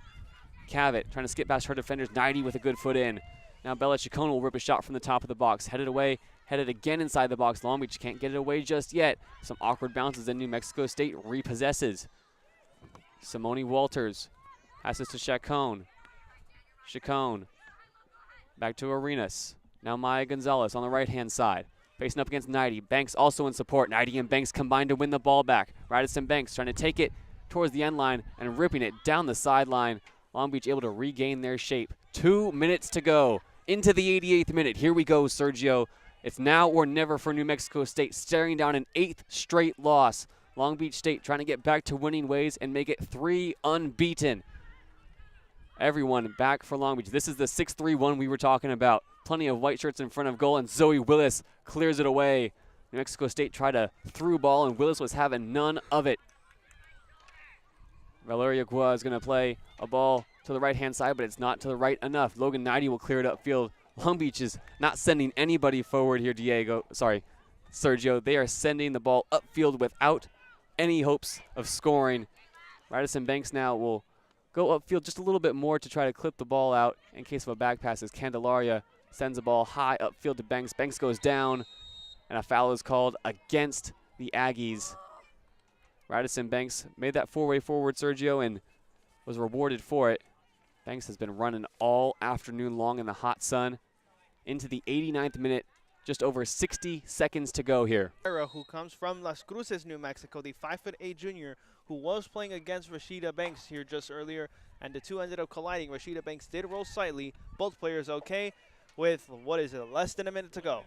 Cavett trying to skip past her defenders. JayDe with a good foot in. Now Bella Chacon will rip a shot from the top of the box. Headed away. Headed again inside the box. Long Beach can't get it away just yet. Some awkward bounces, and New Mexico State repossesses. Simone Walters passes to Chacon. Chacon back to Arenas. Now Maya Gonzalez on the right-hand side. Facing up against JayDe. Banks also in support. JayDe and Banks combine to win the ball back. Radisson Banks trying to take it towards the end line and ripping it down the sideline. Long Beach able to regain their shape. 2 minutes to go into the 88th minute. Here we go, Sergio. It's now or never for New Mexico State, staring down an 8th straight loss. Long Beach State trying to get back to winning ways and make it 3 unbeaten. Everyone back for Long Beach. This is the 6-3-1 we were talking about. Plenty of white shirts in front of goal, and Zoe Willis clears it away. New Mexico State tried a through ball, and Willis was having none of it. Valeria Gua is going to play a ball to the right-hand side, but it's not to the right enough. Logan JayDe will clear it upfield. Long Beach is not sending anybody forward here, Sergio. They are sending the ball upfield without any hopes of scoring. Radisson Banks now will go upfield just a little bit more to try to clip the ball out in case of a back pass, as Candelaria sends the ball high upfield to Banks. Banks goes down, and a foul is called against the Aggies. Radisson Banks made that 4-way forward, Sergio, and was rewarded for it. Banks has been running all afternoon long in the hot sun. Into the 89th minute, just over 60 seconds to go here. Who comes from Las Cruces, New Mexico, the 5'8" junior who was playing against Rashida Banks here just earlier, and the two ended up colliding. Rashida Banks did roll slightly. Both players okay with, less than a minute to go.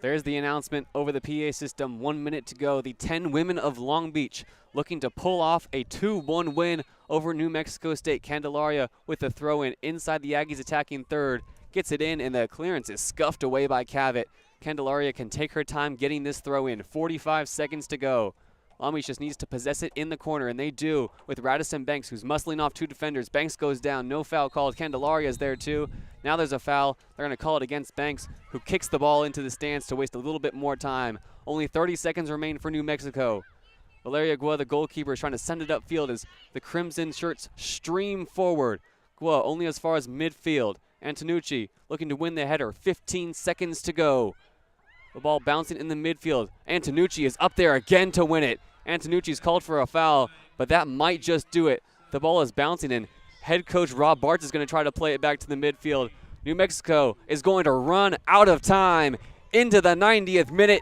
There's the announcement over the PA system. 1 minute to go. The 10 women of Long Beach looking to pull off a 2-1 win over New Mexico State. Candelaria with the throw-in inside the Aggies attacking third. Gets it in, and the clearance is scuffed away by Cavett. Candelaria can take her time getting this throw in. 45 seconds to go. Long Beach just needs to possess it in the corner, and they do with Radisson Banks, who's muscling off 2 defenders. Banks goes down. No foul called. Candelaria is there too. Now there's a foul. They're going to call it against Banks, who kicks the ball into the stands to waste a little bit more time. Only 30 seconds remain for New Mexico. Valeria Gua, the goalkeeper, is trying to send it upfield as the crimson shirts stream forward. Gua only as far as midfield. Antonucci looking to win the header. 15 seconds to go. The ball bouncing in the midfield. Antonucci is up there again to win it. Antonucci's called for a foul, but that might just do it. The ball is bouncing, and head coach Rob Bartz is going to try to play it back to the midfield. New Mexico is going to run out of time into the 90th minute.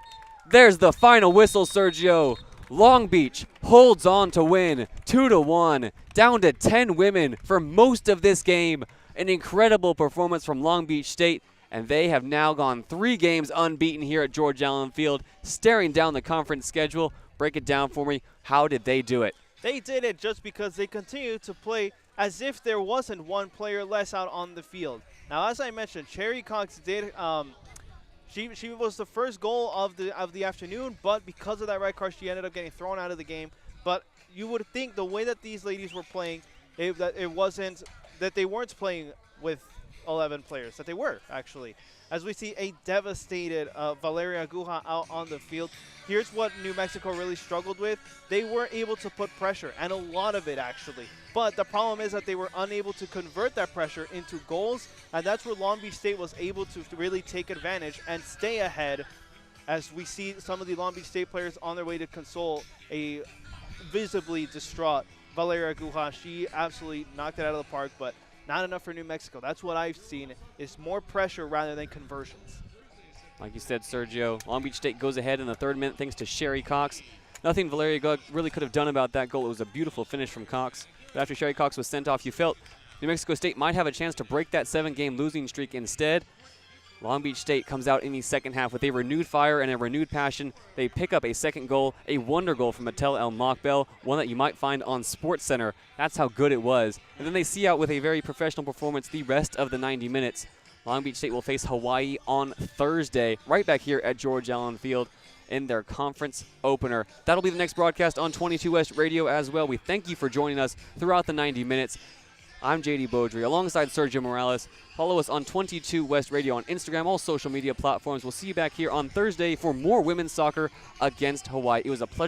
There's the final whistle, Sergio. Long Beach holds on to win 2-1, down to 10 women for most of this game. An incredible performance from Long Beach State, and they have now gone 3 games unbeaten here at George Allen Field, staring down the conference schedule. Break it down for me. How did they do it? They did it just because they continued to play as if there wasn't one player less out on the field. Now, as I mentioned, Cherry Cox did She was the first goal of the afternoon, but because of that red card, she ended up getting thrown out of the game. But you would think the way that these ladies were playing, that they weren't playing with 11 players, that they were actually. As we see a devastated Valeria Aguja out on the field. Here's what New Mexico really struggled with. They weren't able to put pressure, and a lot of it actually. But the problem is that they were unable to convert that pressure into goals, and that's where Long Beach State was able to really take advantage and stay ahead, as we see some of the Long Beach State players on their way to console a visibly distraught Valeria Aguja. She absolutely knocked it out of the park, but not enough for New Mexico. That's what I've seen, is more pressure rather than conversions. Like you said, Sergio, Long Beach State goes ahead in the 3rd minute thanks to Sherry Cox. Nothing Valeria Aguja really could have done about that goal. It was a beautiful finish from Cox. But after Sherry Cox was sent off, you felt New Mexico State might have a chance to break that 7-game losing streak. Instead, Long Beach State comes out in the second half with a renewed fire and a renewed passion. They pick up a second goal, a wonder goal from Mattel El Mockbell, one that you might find on SportsCenter. That's how good it was. And then they see out with a very professional performance the rest of the 90 minutes. Long Beach State will face Hawaii on Thursday, right back here at George Allen Field in their conference opener. That'll be the next broadcast on 22 West Radio as well. We thank you for joining us throughout the 90 minutes. I'm JayDe Beaudry alongside Sergio Morales. Follow us on 22 West Radio on Instagram, all social media platforms. We'll see you back here on Thursday for more women's soccer against Hawaii. It was a pleasure